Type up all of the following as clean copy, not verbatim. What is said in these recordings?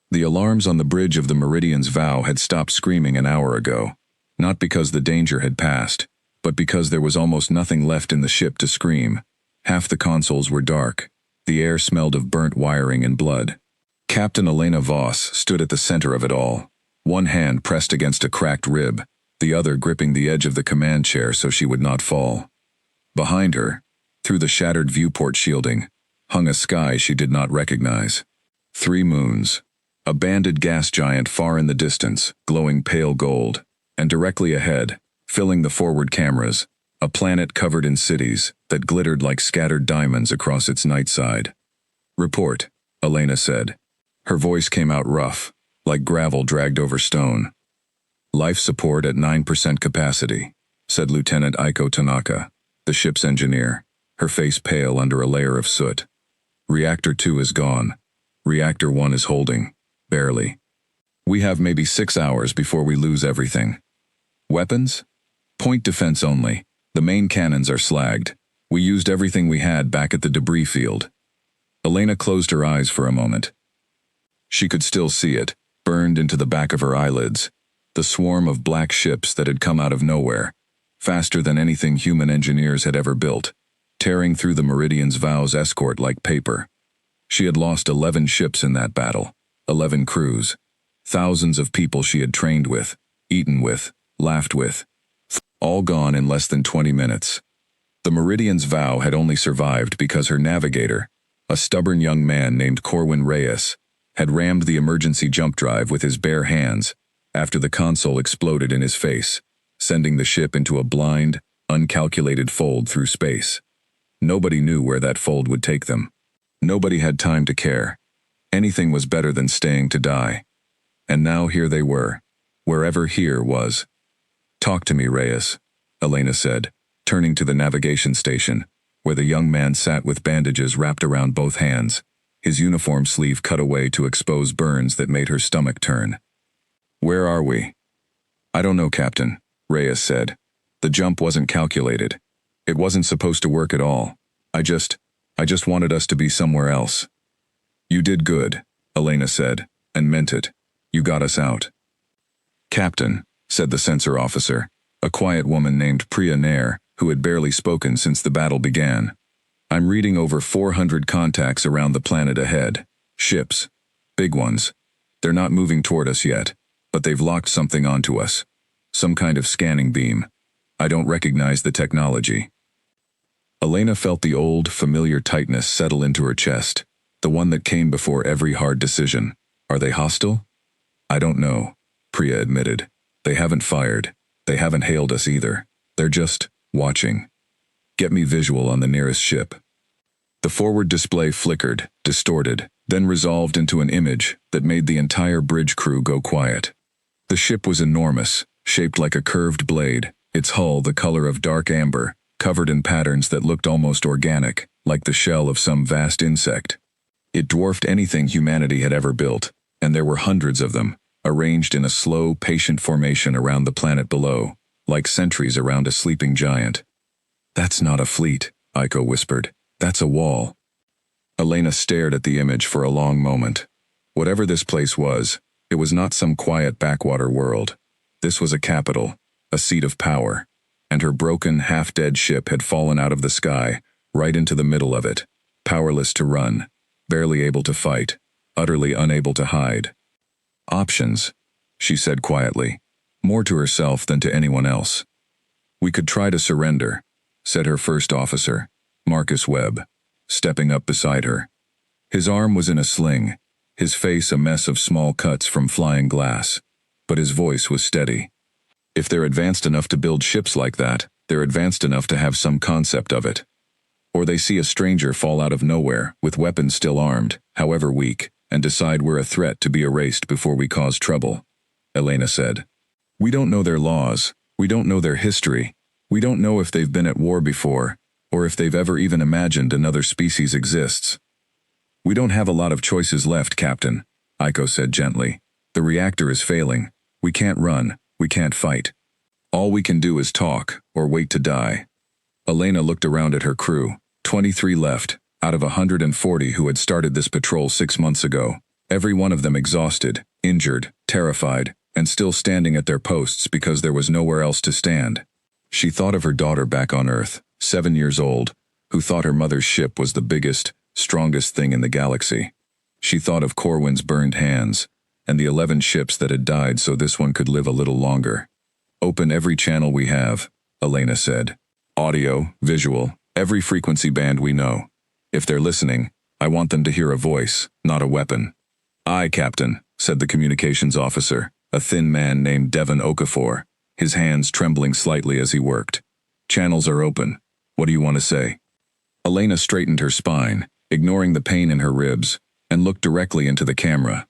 The alarms on the bridge of the Meridian's Vow had stopped screaming an hour ago, not because the danger had passed, but because there was almost nothing left in the ship to scream. Half the consoles were dark. The air smelled of burnt wiring and blood. Captain Elena Voss stood at the center of it all, one hand pressed against a cracked rib, the other gripping the edge of the command chair so she would not fall. Behind her, through the shattered viewport shielding, hung a sky she did not recognize. 3 moons. A banded gas giant far in the distance, glowing pale gold, and directly ahead, filling the forward cameras, a planet covered in cities that glittered like scattered diamonds across its night side. "Report," Elena said. Her voice came out rough, like gravel dragged over stone. "Life support at 9% capacity," said Lieutenant Aiko Tanaka, the ship's engineer, her face pale under a layer of soot. "Reactor 2 is gone. Reactor 1 is holding. Barely. We have maybe 6 hours before we lose everything. Weapons? Point defense only. The main cannons are slagged. We used everything we had back at the debris field." Elena closed her eyes for a moment. She could still see it, burned into the back of her eyelids, the swarm of black ships that had come out of nowhere, faster than anything human engineers had ever built, tearing through the Meridian's Vow's escort like paper. She had lost 11 ships in that battle, 11 crews, thousands of people she had trained with, eaten with, laughed with, all gone in less than 20 minutes. The Meridian's Vow had only survived because her navigator, a stubborn young man named Corwin Reyes, had rammed the emergency jump drive with his bare hands after the console exploded in his face, sending the ship into a blind, uncalculated fold through space. Nobody knew where that fold would take them. Nobody had time to care. Anything was better than staying to die. And now here they were, wherever here was. "Talk to me, Reyes," Elena said, turning to the navigation station, where the young man sat with bandages wrapped around both hands, his uniform sleeve cut away to expose burns that made her stomach turn. "Where are we?" "I don't know, Captain," Reyes said. "The jump wasn't calculated. It wasn't supposed to work at all. I just wanted us to be somewhere else." "You did good," Elena said, and meant it. "You got us out." "Captain," said the sensor officer, a quiet woman named Priya Nair, who had barely spoken since the battle began. "I'm reading over 400 contacts around the planet ahead. Ships. Big ones. They're not moving toward us yet, but they've locked something onto us. Some kind of scanning beam. I don't recognize the technology." Elena felt the old, familiar tightness settle into her chest, the one that came before every hard decision. "Are they hostile?" "I don't know," Priya admitted. "They haven't fired. They haven't hailed us either. They're just watching. Get me visual on the nearest ship." The forward display flickered, distorted, then resolved into an image that made the entire bridge crew go quiet. The ship was enormous, shaped like a curved blade, its hull the color of dark amber, covered in patterns that looked almost organic, like the shell of some vast insect. It dwarfed anything humanity had ever built, and there were hundreds of them, arranged in a slow, patient formation around the planet below, like sentries around a sleeping giant. "That's not a fleet," Aiko whispered. "That's a wall." Elena stared at the image for a long moment. Whatever this place was, it was not some quiet backwater world. This was a capital, a seat of power, and her broken, half-dead ship had fallen out of the sky, right into the middle of it, powerless to run, barely able to fight, utterly unable to hide. "Options," she said quietly, more to herself than to anyone else. "We could try to surrender," said her first officer, Marcus Webb, stepping up beside her. His arm was in a sling, his face a mess of small cuts from flying glass, but his voice was steady. "If they're advanced enough to build ships like that, they're advanced enough to have some concept of it. Or they see a stranger fall out of nowhere, with weapons still armed, however weak, and decide we're a threat to be erased before we cause trouble," Elena said. "We don't know their laws, we don't know their history, we don't know if they've been at war before, or if they've ever even imagined another species exists." "We don't have a lot of choices left, Captain," Aiko said gently. "The reactor is failing. We can't run, we can't fight. All we can do is talk, or wait to die." Elena looked around at her crew, 23 left, out of 140 who had started this patrol 6 months ago. Every one of them exhausted, injured, terrified, and still standing at their posts because there was nowhere else to stand. She thought of her daughter back on Earth, 7 years old, who thought her mother's ship was the biggest, strongest thing in the galaxy. She thought of Corwin's burned hands, and the 11 ships that had died so this one could live a little longer. "Open every channel we have," Elena said. "Audio, visual, every frequency band we know. If they're listening, I want them to hear a voice, not a weapon." "Aye, Captain," said the communications officer, a thin man named Devon Okafor, his hands trembling slightly as he worked. "Channels are open. What do you want to say?" Elena straightened her spine, ignoring the pain in her ribs, and looked directly into the camera.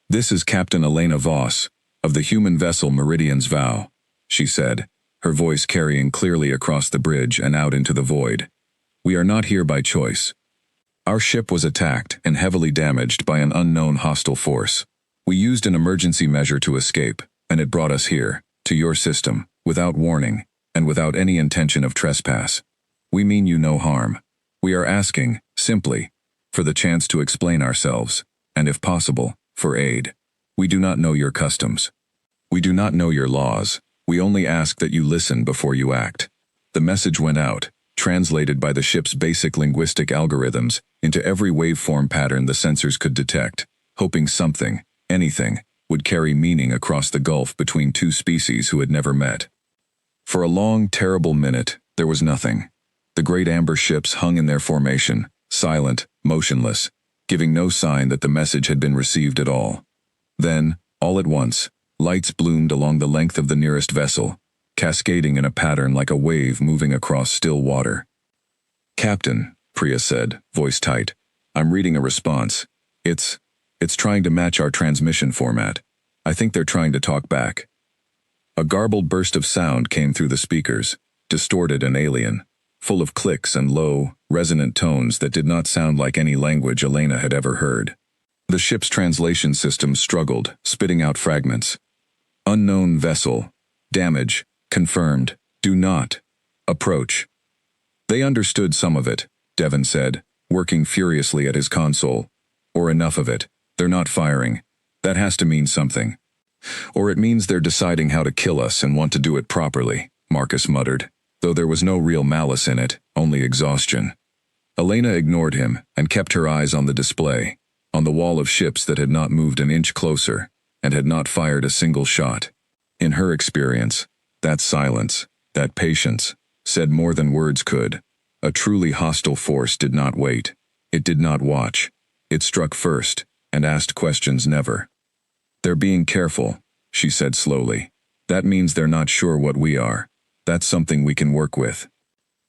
"This is Captain Elena Voss, of the human vessel Meridian's Vow," she said, her voice carrying clearly across the bridge and out into the void. "We are not here by choice. Our ship was attacked and heavily damaged by an unknown hostile force. We used an emergency measure to escape, and it brought us here, to your system, without warning, and without any intention of trespass. We mean you no harm. We are asking, simply, for the chance to explain ourselves, and if possible, for aid. We do not know your customs. We do not know your laws. We only ask that you listen before you act." The message went out, translated by the ship's basic linguistic algorithms into every waveform pattern the sensors could detect, hoping something, anything, would carry meaning across the gulf between two species who had never met. For a long, terrible minute, there was nothing. The great amber ships hung in their formation, silent, motionless, giving no sign that the message had been received at all. Then, all at once, lights bloomed along the length of the nearest vessel, cascading in a pattern like a wave moving across still water. "Captain," Priya said, voice tight, "I'm reading a response. It's trying to match our transmission format. I think they're trying to talk back." A garbled burst of sound came through the speakers, distorted and alien, full of clicks and low, resonant tones that did not sound like any language Elena had ever heard. The ship's translation system struggled, spitting out fragments. "Unknown vessel. Damage. Confirmed. Do not. Approach." They understood some of it, Devon said, working furiously at his console. "Or enough of it. They're not firing. That has to mean something. Or it means they're deciding how to kill us and want to do it properly," Marcus muttered, though there was no real malice in it, only exhaustion. Elena ignored him and kept her eyes on the display, on the wall of ships that had not moved an inch closer and had not fired a single shot. In her experience, that silence, that patience, said more than words could. A truly hostile force did not wait. It did not watch. It struck first, and asked questions never. "They're being careful," she said slowly. "That means they're not sure what we are. That's something we can work with."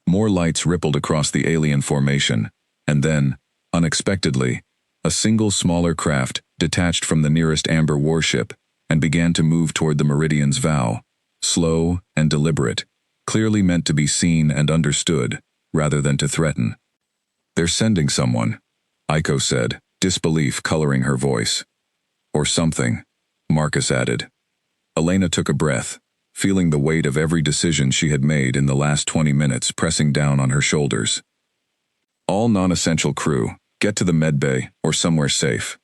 More lights rippled across the alien formation, and then, unexpectedly, a single smaller craft detached from the nearest amber warship and began to move toward the Meridian's Vow, slow and deliberate, clearly meant to be seen and understood, rather than to threaten. "They're sending someone," Aiko said, disbelief coloring her voice. "Or something," Marcus added. Elena took a breath, feeling the weight of every decision she had made in the last 20 minutes pressing down on her shoulders. "All non-essential crew, get to the medbay or somewhere safe.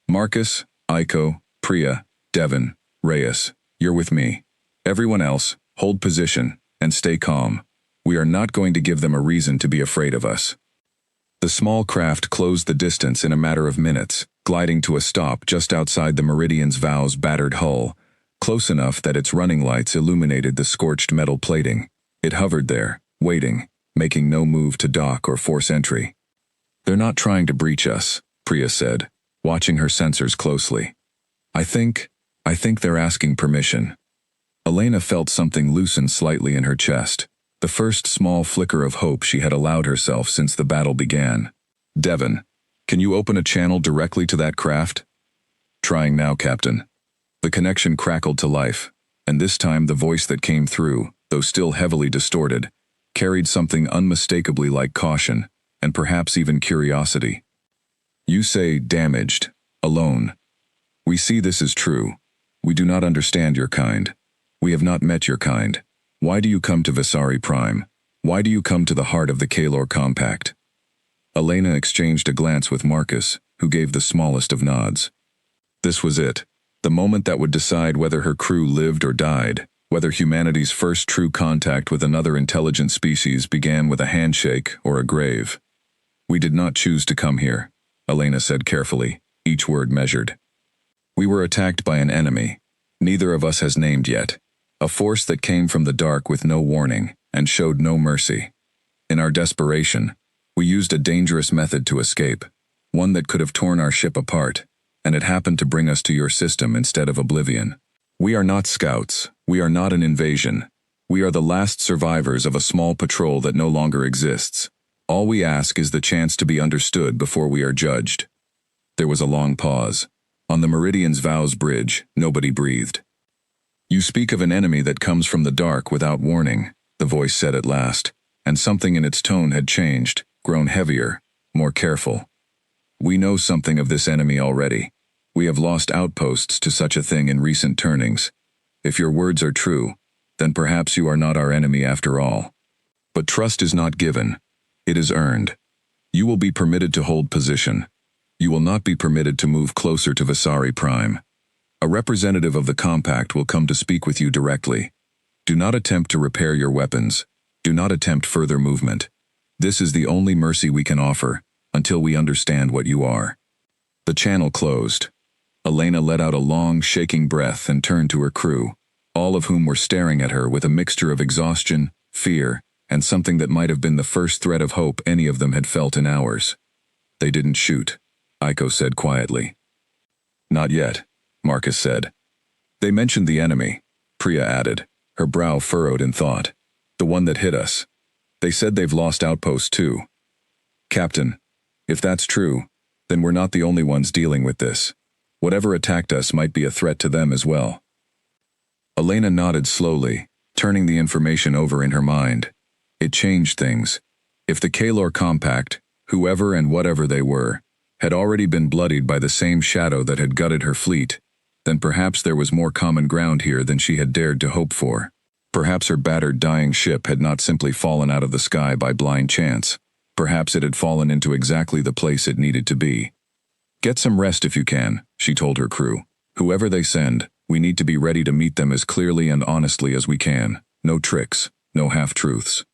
Marcus, Aiko, Priya, Devon, Reyes, you're with me. Everyone else, hold position and stay calm. We are not going to give them a reason to be afraid of us." The small craft closed the distance in a matter of minutes, gliding to a stop just outside the Meridian's Vow's battered hull, close enough that its running lights illuminated the scorched metal plating. It hovered there, waiting, making no move to dock or force entry. "They're not trying to breach us," Priya said, watching her sensors closely. I think they're asking permission." Elena felt something loosen slightly in her chest, the first small flicker of hope she had allowed herself since the battle began. "Devon, can you open a channel directly to that craft?" "Trying now, Captain." The connection crackled to life, and this time the voice that came through, though still heavily distorted, carried something unmistakably like caution, and perhaps even curiosity. "You say damaged, alone. We see this is true. We do not understand your kind. We have not met your kind. Why do you come to Visari Prime? Why do you come to the heart of the Kalor Compact?" Elena exchanged a glance with Marcus, who gave the smallest of nods. This was it. The moment that would decide whether her crew lived or died, whether humanity's first true contact with another intelligent species began with a handshake or a grave. We did not choose to come here, Elena said carefully, each word measured. We were attacked by an enemy, neither of us has named yet, a force that came from the dark with no warning and showed no mercy. In our desperation, we used a dangerous method to escape, one that could have torn our ship apart, and it happened to bring us to your system instead of oblivion. We are not scouts, we are not an invasion. We are the last survivors of a small patrol that no longer exists. All we ask is the chance to be understood before we are judged. There was a long pause. On the Meridian's Vows bridge, nobody breathed. You speak of an enemy that comes from the dark without warning, the voice said at last, and something in its tone had changed, grown heavier, more careful. We know something of this enemy already. We have lost outposts to such a thing in recent turnings. If your words are true, then perhaps you are not our enemy after all. But trust is not given. It is earned. You will be permitted to hold position. You will not be permitted to move closer to Visari Prime. A representative of the Compact will come to speak with you directly. Do not attempt to repair your weapons. Do not attempt further movement. This is the only mercy we can offer, until we understand what you are. The channel closed. Elena let out a long, shaking breath and turned to her crew, all of whom were staring at her with a mixture of exhaustion, fear, and something that might have been the first thread of hope any of them had felt in hours. They didn't shoot, Aiko said quietly. Not yet, Marcus said. They mentioned the enemy, Priya added, her brow furrowed in thought. The one that hit us. They said they've lost outposts too. Captain, if that's true, then we're not the only ones dealing with this. Whatever attacked us might be a threat to them as well. Elena nodded slowly, turning the information over in her mind. It changed things. If the Kalor Compact, whoever and whatever they were, had already been bloodied by the same shadow that had gutted her fleet, then perhaps there was more common ground here than she had dared to hope for. Perhaps her battered, dying ship had not simply fallen out of the sky by blind chance. Perhaps it had fallen into exactly the place it needed to be. Get some rest if you can, she told her crew. Whoever they send, we need to be ready to meet them as clearly and honestly as we can. No tricks, no half-truths.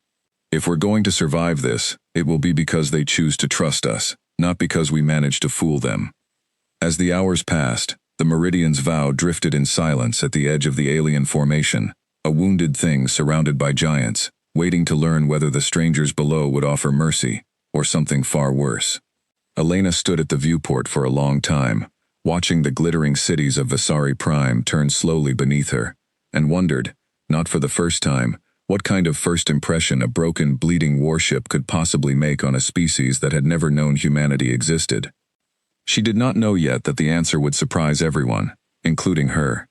If we're going to survive this, it will be because they choose to trust us, not because we managed to fool them. As the hours passed, the Meridian's Vow drifted in silence at the edge of the alien formation, a wounded thing surrounded by giants, waiting to learn whether the strangers below would offer mercy, or something far worse. Elena stood at the viewport for a long time, watching the glittering cities of Visari Prime turn slowly beneath her, and wondered, not for the first time, what kind of first impression a broken, bleeding warship could possibly make on a species that had never known humanity existed. She did not know yet that the answer would surprise everyone, including her.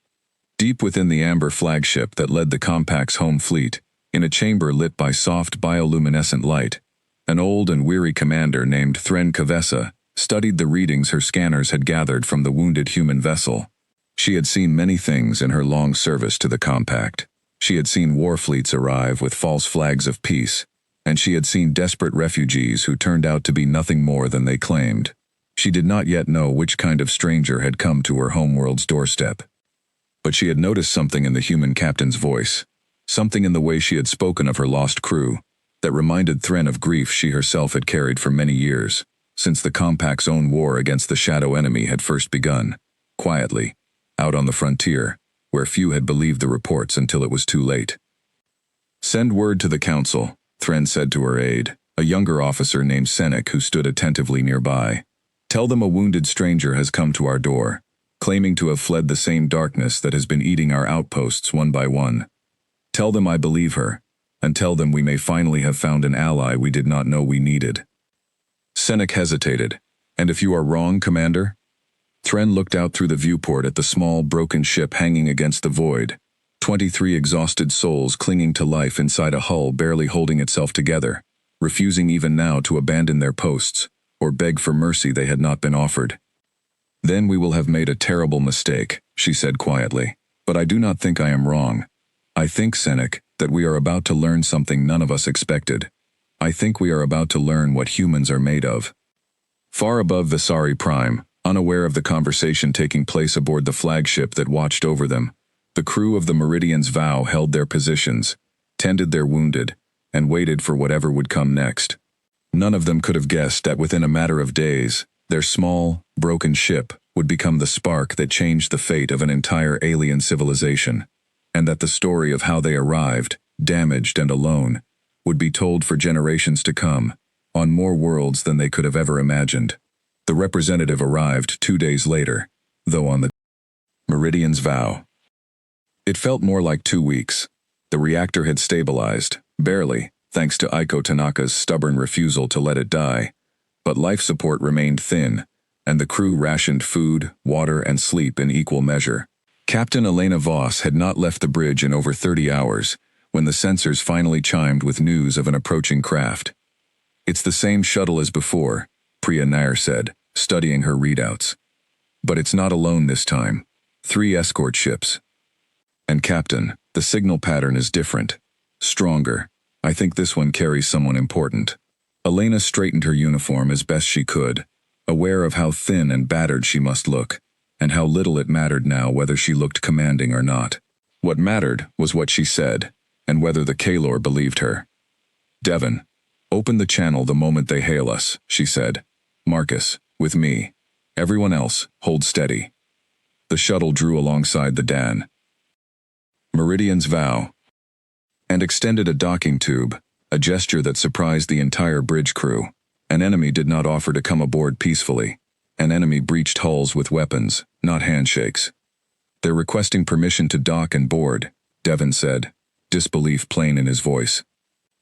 Deep within the amber flagship that led the Compact's home fleet, in a chamber lit by soft bioluminescent light, an old and weary commander named Thren Kavessa studied the readings her scanners had gathered from the wounded human vessel. She had seen many things in her long service to the Compact. She had seen war fleets arrive with false flags of peace, and she had seen desperate refugees who turned out to be nothing more than they claimed. She did not yet know which kind of stranger had come to her homeworld's doorstep. But she had noticed something in the human captain's voice, something in the way she had spoken of her lost crew, that reminded Thren of grief she herself had carried for many years, since the Compact's own war against the shadow enemy had first begun, quietly, out on the frontier, where few had believed the reports until it was too late. Send word to the council, Thren said to her aide, a younger officer named Senek who stood attentively nearby. Tell them a wounded stranger has come to our door, claiming to have fled the same darkness that has been eating our outposts one by one. Tell them I believe her, and tell them we may finally have found an ally we did not know we needed. Senek hesitated. And if you are wrong, Commander? Thren looked out through the viewport at the small, broken ship hanging against the void, 23 exhausted souls clinging to life inside a hull barely holding itself together, refusing even now to abandon their posts, or beg for mercy they had not been offered. Then we will have made a terrible mistake, she said quietly, but I do not think I am wrong. I think, Senek, that we are about to learn something none of us expected. I think we are about to learn what humans are made of. Far above Visari Prime, Unaware of the conversation taking place aboard the flagship that watched over them, the crew of the Meridian's Vow held their positions, tended their wounded, and waited for whatever would come next. None of them could have guessed that within a matter of days, their small, broken ship would become the spark that changed the fate of an entire alien civilization, and that the story of how they arrived, damaged and alone, would be told for generations to come, on more worlds than they could have ever imagined. The representative arrived 2 days later, though on the Meridian's Vow. It felt more like 2 weeks. The reactor had stabilized, barely, thanks to Aiko Tanaka's stubborn refusal to let it die, but life support remained thin, and the crew rationed food, water, and sleep in equal measure. Captain Elena Voss had not left the bridge in over 30 hours, when the sensors finally chimed with news of an approaching craft. "It's the same shuttle as before," Priya Nair said, studying her readouts. "But it's not alone this time. 3 escort ships. And Captain, the signal pattern is different. Stronger. I think this one carries someone important." Elena straightened her uniform as best she could, aware of how thin and battered she must look, and how little it mattered now whether she looked commanding or not. What mattered was what she said, and whether the Kalor believed her. "Devon, open the channel the moment they hail us," she said. "Marcus, with me. Everyone else, hold steady." The shuttle drew alongside the Dan. Meridian's Vow, and extended a docking tube, a gesture that surprised the entire bridge crew. An enemy did not offer to come aboard peacefully. An enemy breached hulls with weapons, not handshakes. "They're requesting permission to dock and board," Devon said, disbelief plain in his voice.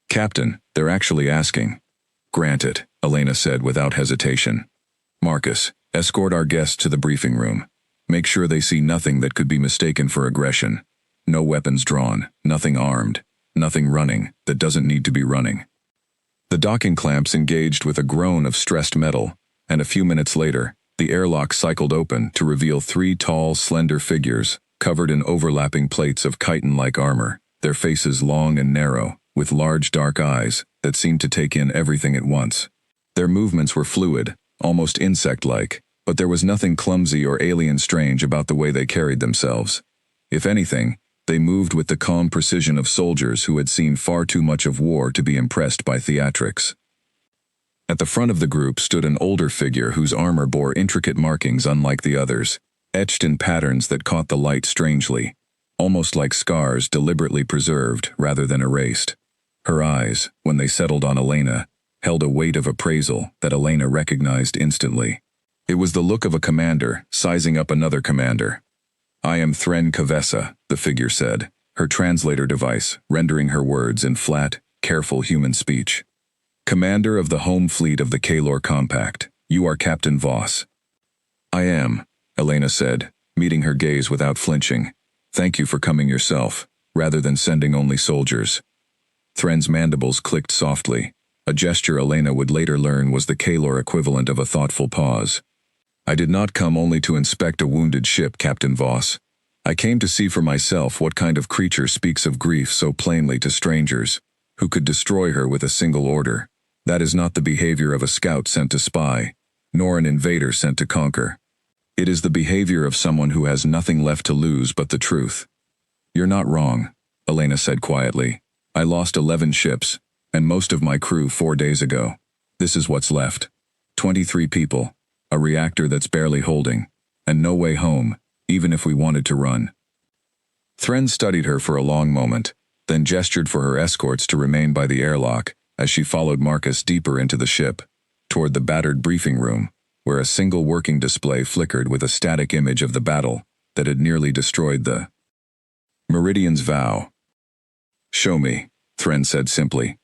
"Captain, they're actually asking." "Grant it," Elena said without hesitation. "Marcus, escort our guests to the briefing room. Make sure they see nothing that could be mistaken for aggression. No weapons drawn, nothing armed, nothing running that doesn't need to be running." The docking clamps engaged with a groan of stressed metal, and a few minutes later, the airlock cycled open to reveal 3 tall, slender figures, covered in overlapping plates of chitin-like armor, their faces long and narrow, with large dark eyes that seemed to take in everything at once. Their movements were fluid, almost insect-like, but there was nothing clumsy or alien strange about the way they carried themselves. If anything, they moved with the calm precision of soldiers who had seen far too much of war to be impressed by theatrics. At the front of the group stood an older figure whose armor bore intricate markings unlike the others, etched in patterns that caught the light strangely, almost like scars deliberately preserved rather than erased. Her eyes, when they settled on Elena, held a weight of appraisal that Elena recognized instantly. It was the look of a commander sizing up another commander. "I am Thren Kavessa," the figure said, her translator device rendering her words in flat, careful human speech. "Commander of the home fleet of the Kalor Compact, you are Captain Voss." "I am," Elena said, meeting her gaze without flinching. "Thank you for coming yourself, rather than sending only soldiers." Thren's mandibles clicked softly, a gesture Elena would later learn was the Kalor equivalent of a thoughtful pause. "I did not come only to inspect a wounded ship, Captain Voss. I came to see for myself what kind of creature speaks of grief so plainly to strangers, who could destroy her with a single order. That is not the behavior of a scout sent to spy, nor an invader sent to conquer. It is the behavior of someone who has nothing left to lose but the truth." "You're not wrong," Elena said quietly. "I lost 11 ships, and most of my crew 4 days ago. This is what's left. 23 people, a reactor that's barely holding, and no way home, even if we wanted to run." Thren studied her for a long moment, then gestured for her escorts to remain by the airlock as she followed Marcus deeper into the ship, toward the battered briefing room, where a single working display flickered with a static image of the battle that had nearly destroyed the Meridian's Vow. "Show me," Thren said simply.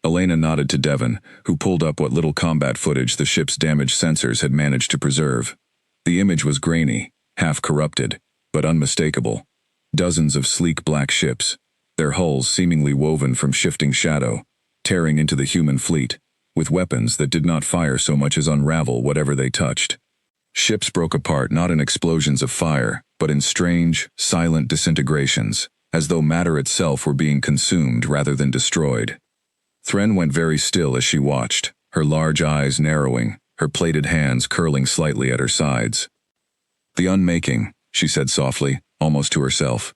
Elena nodded to Devon, who pulled up what little combat footage the ship's damaged sensors had managed to preserve. The image was grainy, half-corrupted, but unmistakable. Dozens of sleek black ships, their hulls seemingly woven from shifting shadow, tearing into the human fleet, with weapons that did not fire so much as unravel whatever they touched. Ships broke apart not in explosions of fire, but in strange, silent disintegrations, as though matter itself were being consumed rather than destroyed. Thren went very still as she watched, her large eyes narrowing, her plated hands curling slightly at her sides. "The unmaking," she said softly, almost to herself.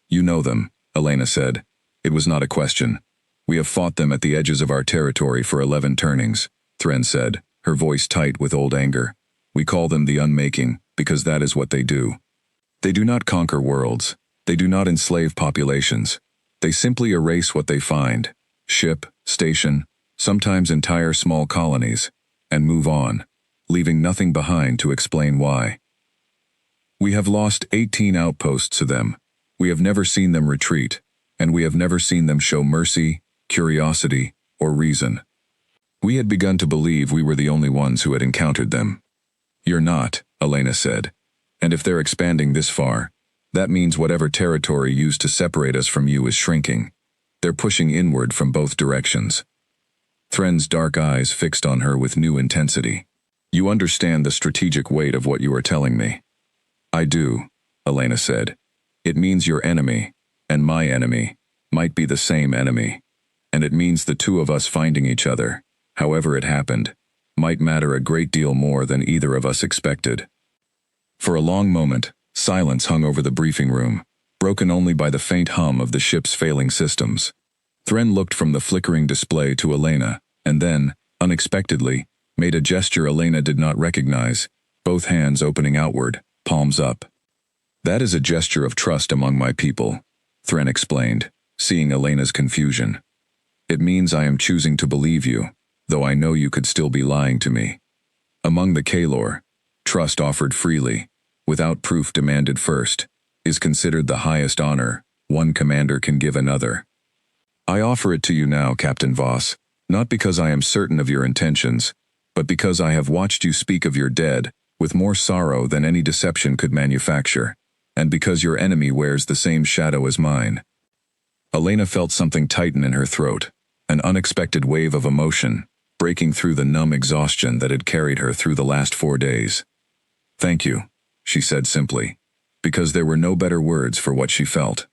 "You know them," Elena said. It was not a question. "We have fought them at the edges of our territory for 11 turnings," Thren said, her voice tight with old anger. "We call them the unmaking because that is what they do. They do not conquer worlds. They do not enslave populations. They simply erase what they find, ship, station, sometimes entire small colonies, and move on, leaving nothing behind to explain why. We have lost 18 outposts to them. We have never seen them retreat, and we have never seen them show mercy, curiosity, or reason. We had begun to believe we were the only ones who had encountered them." "You're not," Elena said. "And if they're expanding this far, that means whatever territory used to separate us from you is shrinking. They're pushing inward from both directions." Thren's dark eyes fixed on her with new intensity. "You understand the strategic weight of what you are telling me?" "I do," Elena said. "It means your enemy, and my enemy, might be the same enemy. And it means the two of us finding each other, however it happened, might matter a great deal more than either of us expected." For a long moment, silence hung over the briefing room, broken only by the faint hum of the ship's failing systems. Thren looked from the flickering display to Elena, and then, unexpectedly, made a gesture Elena did not recognize, both hands opening outward, palms up. "That is a gesture of trust among my people," Thren explained, seeing Elena's confusion. "It means I am choosing to believe you, though I know you could still be lying to me. Among the Kalor, trust offered freely, without proof demanded first, is considered the highest honor one commander can give another. I offer it to you now, Captain Voss, not because I am certain of your intentions, but because I have watched you speak of your dead with more sorrow than any deception could manufacture, and because your enemy wears the same shadow as mine." Elena felt something tighten in her throat, an unexpected wave of emotion, breaking through the numb exhaustion that had carried her through the last 4 days. "Thank you," she said simply, because there were no better words for what she felt.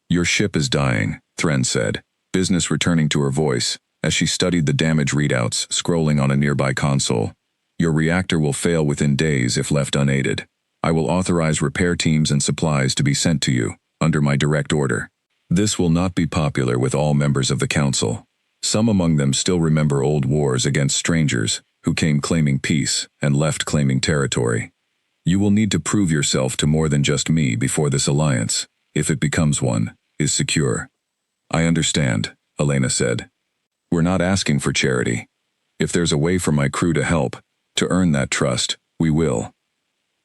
"Your ship is dying," Thren said, business returning to her voice, as she studied the damage readouts scrolling on a nearby console. "Your reactor will fail within days if left unaided. I will authorize repair teams and supplies to be sent to you, under my direct order. This will not be popular with all members of the Council. Some among them still remember old wars against strangers, who came claiming peace and left claiming territory. You will need to prove yourself to more than just me before this alliance, if it becomes one, is secure." "I understand," Elena said. "We're not asking for charity. If there's a way for my crew to help, to earn that trust, we will."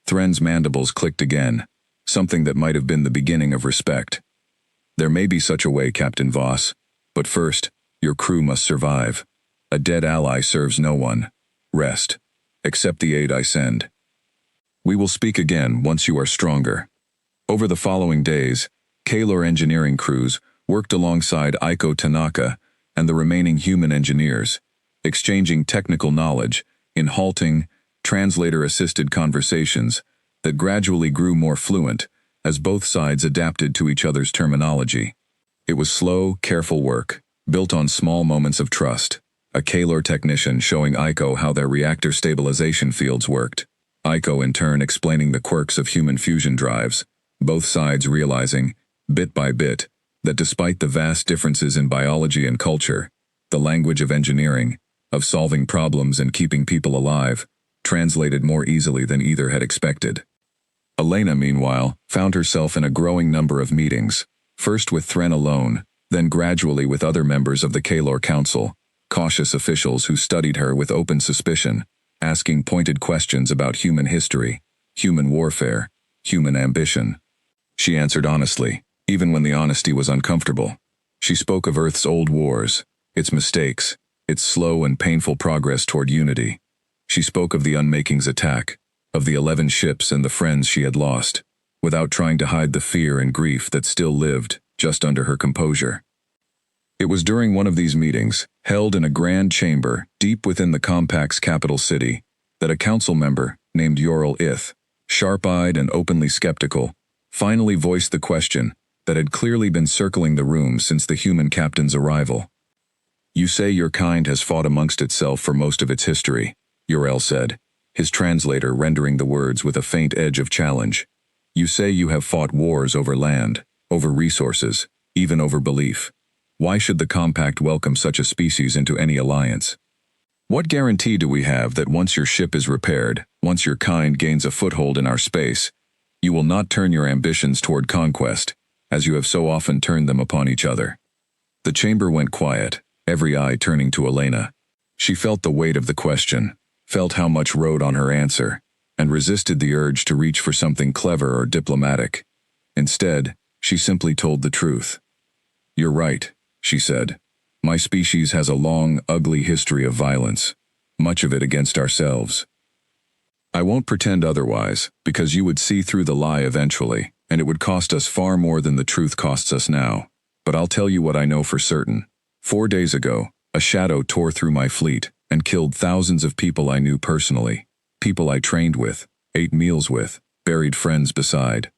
Thren's mandibles clicked again, something that might have been the beginning of respect. "There may be such a way, Captain Voss, but first, your crew must survive. A dead ally serves no one. Rest. Accept the aid I send. We will speak again once you are stronger." Over the following days, Kalor engineering crews worked alongside Aiko Tanaka and the remaining human engineers, exchanging technical knowledge in halting, translator-assisted conversations that gradually grew more fluent as both sides adapted to each other's terminology. It was slow, careful work, built on small moments of trust. A Kalor technician showing Aiko how their reactor stabilization fields worked. Aiko in turn explaining the quirks of human fusion drives, both sides realizing, bit by bit, that despite the vast differences in biology and culture, the language of engineering, of solving problems and keeping people alive, translated more easily than either had expected. Elena, meanwhile, found herself in a growing number of meetings, first with Thren alone, then gradually with other members of the Kalor Council, cautious officials who studied her with open suspicion, asking pointed questions about human history, human warfare, human ambition. She answered honestly, even when the honesty was uncomfortable. She spoke of Earth's old wars, its mistakes, its slow and painful progress toward unity. She spoke of the Unmaking's attack, of the 11 ships and the friends she had lost, without trying to hide the fear and grief that still lived just under her composure. It was during one of these meetings, held in a grand chamber deep within the compact's capital city, that a council member named Yoral Ith, sharp-eyed and openly skeptical, finally voiced the question that had clearly been circling the room since the human captain's arrival. "You say your kind has fought amongst itself for most of its history, Uriel said, his translator rendering the words with a faint edge of challenge. You say you have fought wars over land, over resources, even over belief. Why should the Compact welcome such a species into any alliance? What guarantee do we have that once your ship is repaired, once your kind gains a foothold in our space, you will not turn your ambitions toward conquest, as you have so often turned them upon each other? The chamber went quiet, every eye turning to Elena. She felt the weight of the question, felt how much rode on her answer, and resisted the urge to reach for something clever or diplomatic. Instead, she simply told the truth. You're right, she said. My species has a long, ugly history of violence, much of it against ourselves. I won't pretend otherwise, because you would see through the lie eventually, and it would cost us far more than the truth costs us now. But I'll tell you what I know for certain. 4 days ago, a shadow tore through my fleet and killed thousands of people I knew personally, people I trained with, ate meals with, buried friends beside.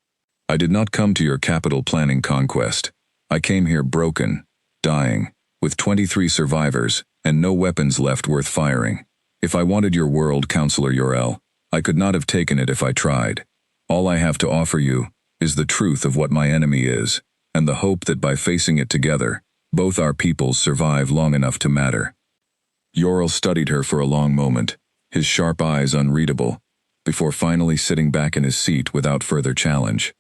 I did not come to your capital planning conquest. I came here broken, dying, with 23 survivors, and no weapons left worth firing. If I wanted your world, Counselor Uriel, I could not have taken it if I tried. All I have to offer you is the truth of what my enemy is, and the hope that by facing it together, both our peoples survive long enough to matter. Uriel studied her for a long moment, his sharp eyes unreadable, before finally sitting back in his seat without further challenge.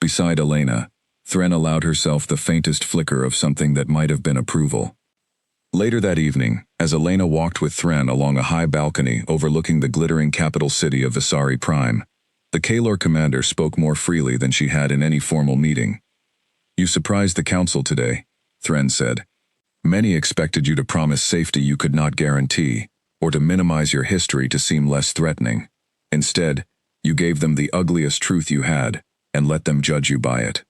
Beside Elena, Thren allowed herself the faintest flicker of something that might have been approval. Later that evening, as Elena walked with Thren along a high balcony overlooking the glittering capital city of Visari Prime, the Kalor commander spoke more freely than she had in any formal meeting. You surprised the council today, Thren said. Many expected you to promise safety you could not guarantee, or to minimize your history to seem less threatening. Instead, you gave them the ugliest truth you had, and let them judge you by it.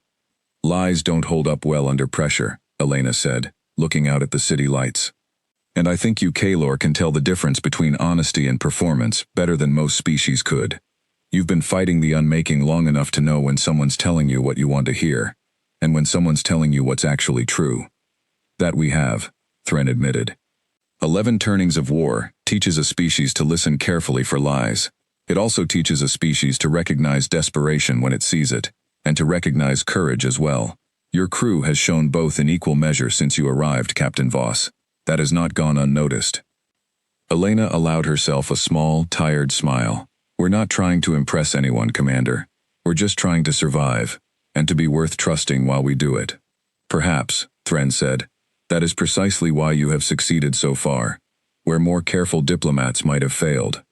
Lies don't hold up well under pressure, Elena said, looking out at the city lights. And I think you Kalor can tell the difference between honesty and performance better than most species could. You've been fighting the unmaking long enough to know when someone's telling you what you want to hear, and when someone's telling you what's actually true. That we have, Thren admitted. 11 Turnings of War teaches a species to listen carefully for lies. It also teaches a species to recognize desperation when it sees it, and to recognize courage as well. Your crew has shown both in equal measure since you arrived, Captain Voss. That has not gone unnoticed. Elena allowed herself a small, tired smile. We're not trying to impress anyone, Commander. We're just trying to survive, and to be worth trusting while we do it. Perhaps, Thren said, that is precisely why you have succeeded so far, where more careful diplomats might have failed.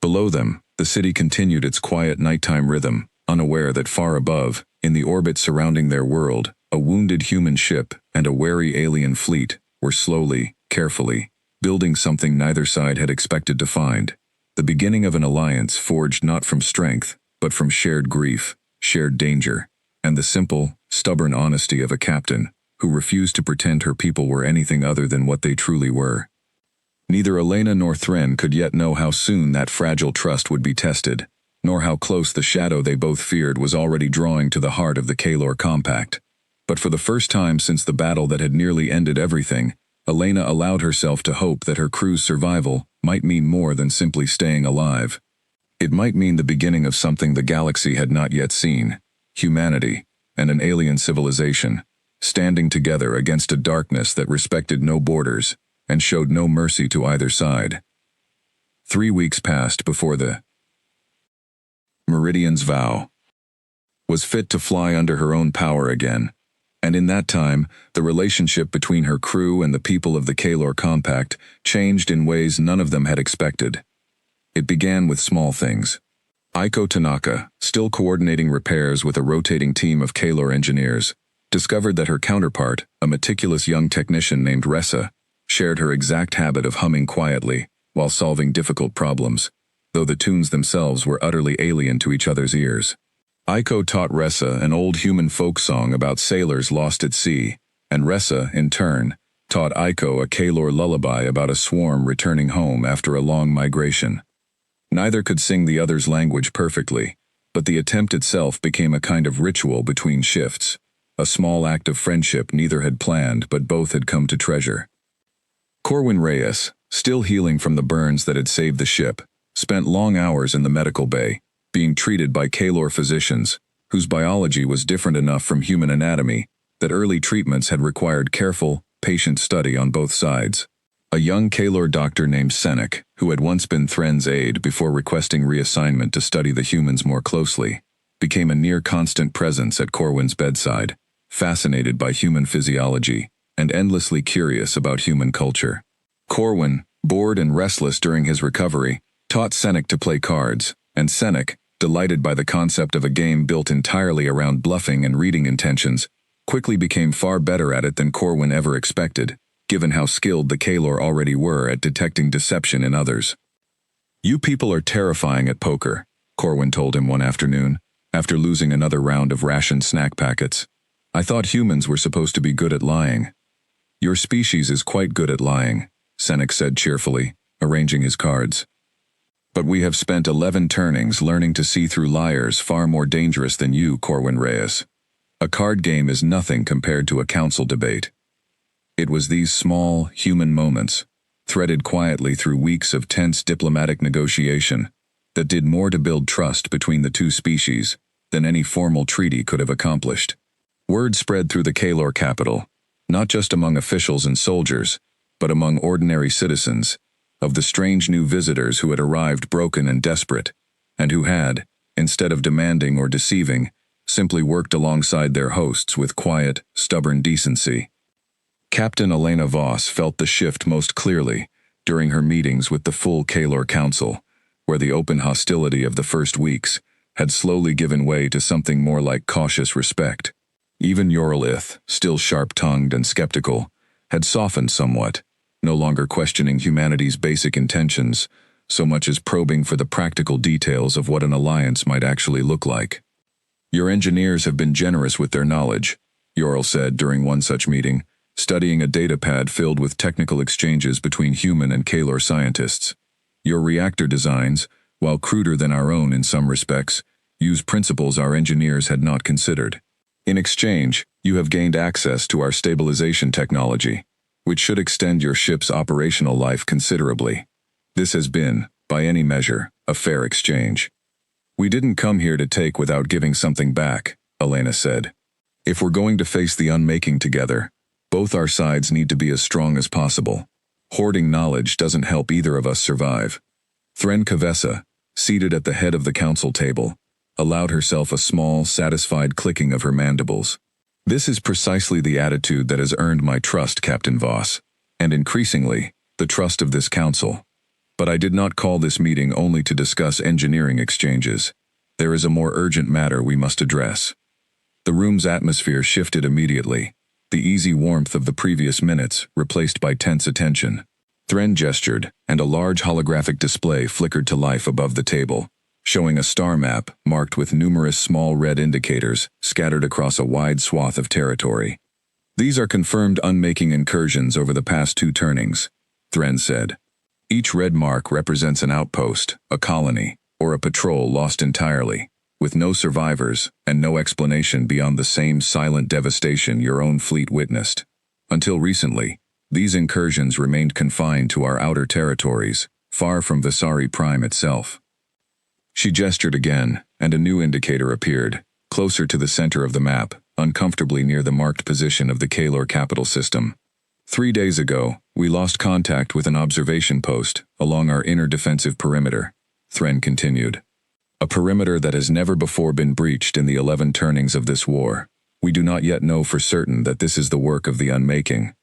Below them, the city continued its quiet nighttime rhythm, unaware that far above, in the orbit surrounding their world, a wounded human ship and a wary alien fleet were slowly, carefully, building something neither side had expected to find. The beginning of an alliance forged not from strength, but from shared grief, shared danger, and the simple, stubborn honesty of a captain who refused to pretend her people were anything other than what they truly were. Neither Elena nor Thren could yet know how soon that fragile trust would be tested, nor how close the shadow they both feared was already drawing to the heart of the Kalor Compact. But for the first time since the battle that had nearly ended everything, Elena allowed herself to hope that her crew's survival might mean more than simply staying alive. It might mean the beginning of something the galaxy had not yet seen, humanity, and an alien civilization, standing together against a darkness that respected no borders and showed no mercy to either side. 3 weeks passed before the Meridian's vow was fit to fly under her own power again, and in that time, the relationship between her crew and the people of the Kalor Compact changed in ways none of them had expected. It began with small things. Aiko Tanaka, still coordinating repairs with a rotating team of Kalor engineers, discovered that her counterpart, a meticulous young technician named Ressa, shared her exact habit of humming quietly while solving difficult problems, though the tunes themselves were utterly alien to each other's ears. Aiko taught Ressa an old human folk song about sailors lost at sea, and Ressa, in turn, taught Aiko a Kalor lullaby about a swarm returning home after a long migration. Neither could sing the other's language perfectly, but the attempt itself became a kind of ritual between shifts, a small act of friendship neither had planned but both had come to treasure. Corwin Reyes, still healing from the burns that had saved the ship, spent long hours in the medical bay, being treated by Kalor physicians, whose biology was different enough from human anatomy that early treatments had required careful, patient study on both sides. A young Kalor doctor named Senek, who had once been Thren's aide before requesting reassignment to study the humans more closely, became a near-constant presence at Corwin's bedside, fascinated by human physiology and endlessly curious about human culture. Corwin, bored and restless during his recovery, taught Senek to play cards, and Senek, delighted by the concept of a game built entirely around bluffing and reading intentions, quickly became far better at it than Corwin ever expected, given how skilled the Kalor already were at detecting deception in others. "You people are terrifying at poker," Corwin told him one afternoon, after losing another round of ration snack packets. "I thought humans were supposed to be good at lying." "Your species is quite good at lying," Senek said cheerfully, arranging his cards. "But we have spent 11 turnings learning to see through liars far more dangerous than you, Corwin Reyes. A card game is nothing compared to a council debate." It was these small, human moments, threaded quietly through weeks of tense diplomatic negotiation, that did more to build trust between the two species than any formal treaty could have accomplished. Word spread through the Kalor capital, not just among officials and soldiers, but among ordinary citizens, of the strange new visitors who had arrived broken and desperate, and who had, instead of demanding or deceiving, simply worked alongside their hosts with quiet, stubborn decency. Captain Elena Voss felt the shift most clearly during her meetings with the full Kalor Council, where the open hostility of the first weeks had slowly given way to something more like cautious respect. Even Yorlith, still sharp-tongued and skeptical, had softened somewhat, no longer questioning humanity's basic intentions, so much as probing for the practical details of what an alliance might actually look like. "Your engineers have been generous with their knowledge," Yorl said during one such meeting, studying a datapad filled with technical exchanges between human and Kalor scientists. "Your reactor designs, while cruder than our own in some respects, use principles our engineers had not considered. In exchange, you have gained access to our stabilization technology, which should extend your ship's operational life considerably. This has been, by any measure, a fair exchange." "We didn't come here to take without giving something back," Elena said. "If we're going to face the unmaking together, both our sides need to be as strong as possible. Hoarding knowledge doesn't help either of us survive." Thren Kavessa, seated at the head of the council table, allowed herself a small, satisfied clicking of her mandibles. "This is precisely the attitude that has earned my trust, Captain Voss, and increasingly, the trust of this council. But I did not call this meeting only to discuss engineering exchanges. There is a more urgent matter we must address." The room's atmosphere shifted immediately, the easy warmth of the previous minutes replaced by tense attention. Thren gestured, and a large holographic display flickered to life above the table, showing a star map marked with numerous small red indicators scattered across a wide swath of territory. "These are confirmed unmaking incursions over the past 2 turnings," Thren said. "Each red mark represents an outpost, a colony, or a patrol lost entirely, with no survivors and no explanation beyond the same silent devastation your own fleet witnessed. Until recently, these incursions remained confined to our outer territories, far from Visari Prime itself." She gestured again, and a new indicator appeared, closer to the center of the map, uncomfortably near the marked position of the Kalor capital system. "3 days ago, we lost contact with an observation post along our inner defensive perimeter," Thren continued. "A perimeter that has never before been breached in the 11 turnings of this war. We do not yet know for certain that this is the work of the unmaking,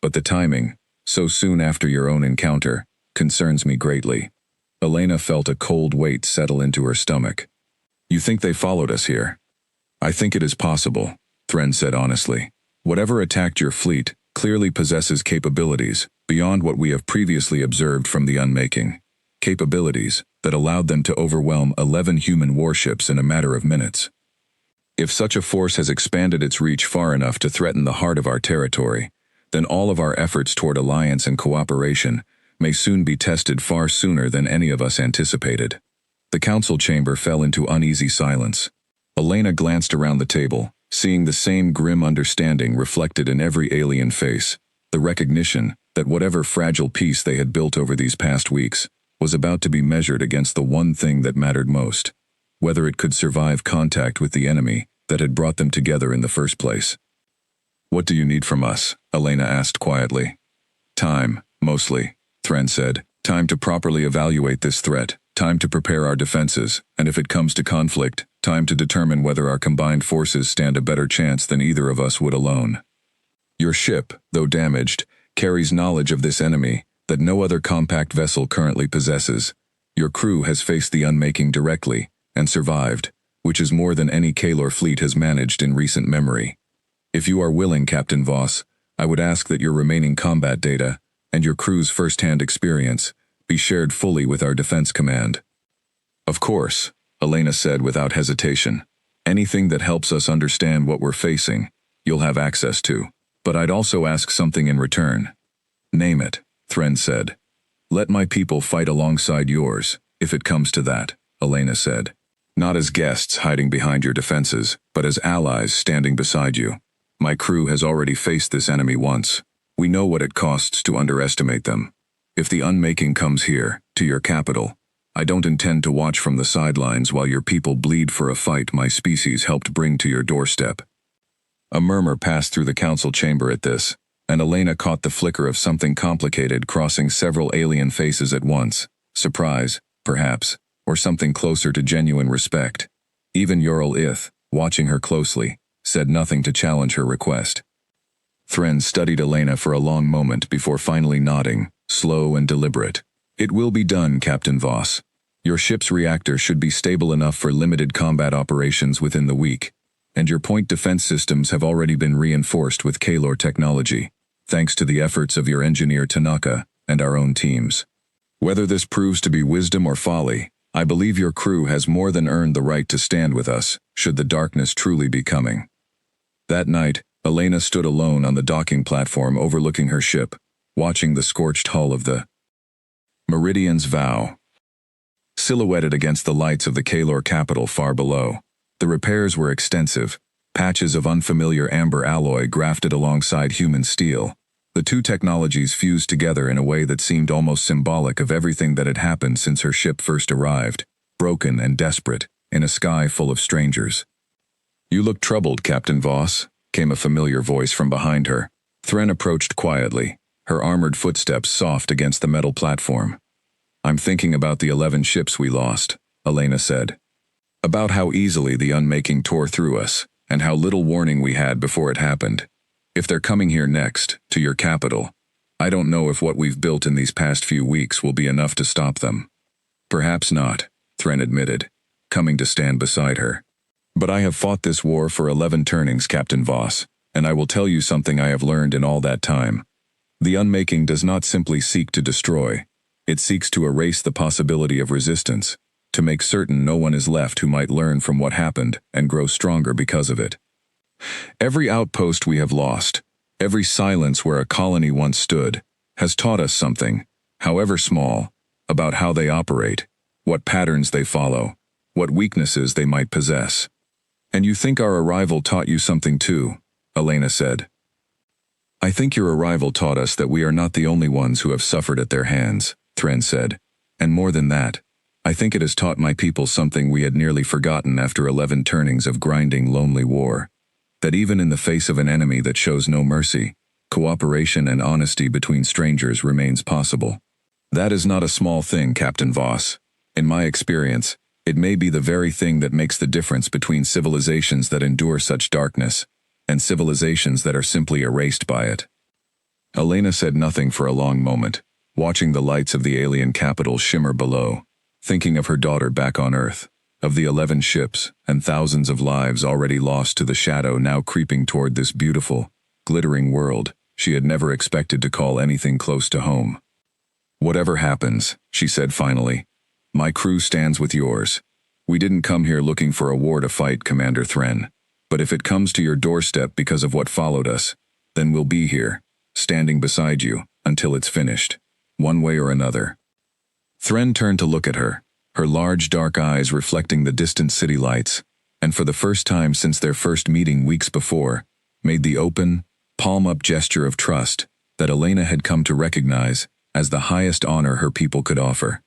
but the timing, so soon after your own encounter, concerns me greatly." Elena felt a cold weight settle into her stomach. "You think they followed us here?" "I think it is possible," Thren said honestly. "Whatever attacked your fleet clearly possesses capabilities beyond what we have previously observed from the unmaking. Capabilities that allowed them to overwhelm 11 human warships in a matter of minutes. If such a force has expanded its reach far enough to threaten the heart of our territory, then all of our efforts toward alliance and cooperation may soon be tested far sooner than any of us anticipated." The council chamber fell into uneasy silence. Elena glanced around the table, seeing the same grim understanding reflected in every alien face, the recognition that whatever fragile peace they had built over these past weeks was about to be measured against the one thing that mattered most, whether it could survive contact with the enemy that had brought them together in the first place. "What do you need from us?" Elena asked quietly. "Time, mostly," Thren said. "Time to properly evaluate this threat, time to prepare our defenses, and if it comes to conflict, time to determine whether our combined forces stand a better chance than either of us would alone. Your ship, though damaged, carries knowledge of this enemy that no other compact vessel currently possesses. Your crew has faced the Unmaking directly and survived, which is more than any Kalor fleet has managed in recent memory. If you are willing, Captain Voss, I would ask that your remaining combat data and your crew's first-hand experience be shared fully with our defense command." "Of course," Elena said without hesitation. "Anything that helps us understand what we're facing, you'll have access to. But I'd also ask something in return." "Name it," Thren said. "Let my people fight alongside yours, if it comes to that," Elena said. "Not as guests hiding behind your defenses, but as allies standing beside you. My crew has already faced this enemy once. We know what it costs to underestimate them. If the Unmaking comes here, to your capital, I don't intend to watch from the sidelines while your people bleed for a fight my species helped bring to your doorstep." A murmur passed through the council chamber at this, and Elena caught the flicker of something complicated crossing several alien faces at once. Surprise, perhaps, or something closer to genuine respect. Even Ural Ith, watching her closely, said nothing to challenge her request. Thren studied Elena for a long moment before finally nodding, slow and deliberate. "It will be done, Captain Voss. Your ship's reactor should be stable enough for limited combat operations within the week, and your point defense systems have already been reinforced with Kalor technology, thanks to the efforts of your engineer Tanaka and our own teams. Whether this proves to be wisdom or folly, I believe your crew has more than earned the right to stand with us, should the darkness truly be coming." That night, Elena stood alone on the docking platform overlooking her ship, watching the scorched hull of the Meridian's Vow. Silhouetted against the lights of the Kalor capital far below, the repairs were extensive, patches of unfamiliar amber alloy grafted alongside human steel. The two technologies fused together in a way that seemed almost symbolic of everything that had happened since her ship first arrived, broken and desperate, in a sky full of strangers. "You look troubled, Captain Voss," came a familiar voice from behind her. Thren approached quietly, her armored footsteps soft against the metal platform. "I'm thinking about the 11 ships we lost," Elena said. "About how easily the Unmaking tore through us, and how little warning we had before it happened. If they're coming here next, to your capital, I don't know if what we've built in these past few weeks will be enough to stop them." "Perhaps not," Thren admitted, coming to stand beside her. "But I have fought this war for 11 turnings, Captain Voss, and I will tell you something I have learned in all that time. The Unmaking does not simply seek to destroy. It seeks to erase the possibility of resistance, to make certain no one is left who might learn from what happened and grow stronger because of it. Every outpost we have lost, every silence where a colony once stood, has taught us something, however small, about how they operate, what patterns they follow, what weaknesses they might possess. And you think our arrival taught you something too," Elena said. "I think your arrival taught us that we are not the only ones who have suffered at their hands," Thren said. "And more than that, I think it has taught my people something we had nearly forgotten after 11 turnings of grinding, lonely war. That even in the face of an enemy that shows no mercy, cooperation and honesty between strangers remains possible. That is not a small thing, Captain Voss. In my experience, it may be the very thing that makes the difference between civilizations that endure such darkness and civilizations that are simply erased by it." Elena said nothing for a long moment, watching the lights of the alien capital shimmer below, thinking of her daughter back on Earth, of the 11 ships and thousands of lives already lost to the shadow now creeping toward this beautiful, glittering world she had never expected to call anything close to home. "Whatever happens," she said finally, "my crew stands with yours. We didn't come here looking for a war to fight, Commander Thren. But if it comes to your doorstep because of what followed us, then we'll be here, standing beside you, until it's finished, one way or another." Thren turned to look at her, her large dark eyes reflecting the distant city lights, and for the first time since their first meeting weeks before, made the open, palm-up gesture of trust, that Elena had come to recognize as the highest honor her people could offer.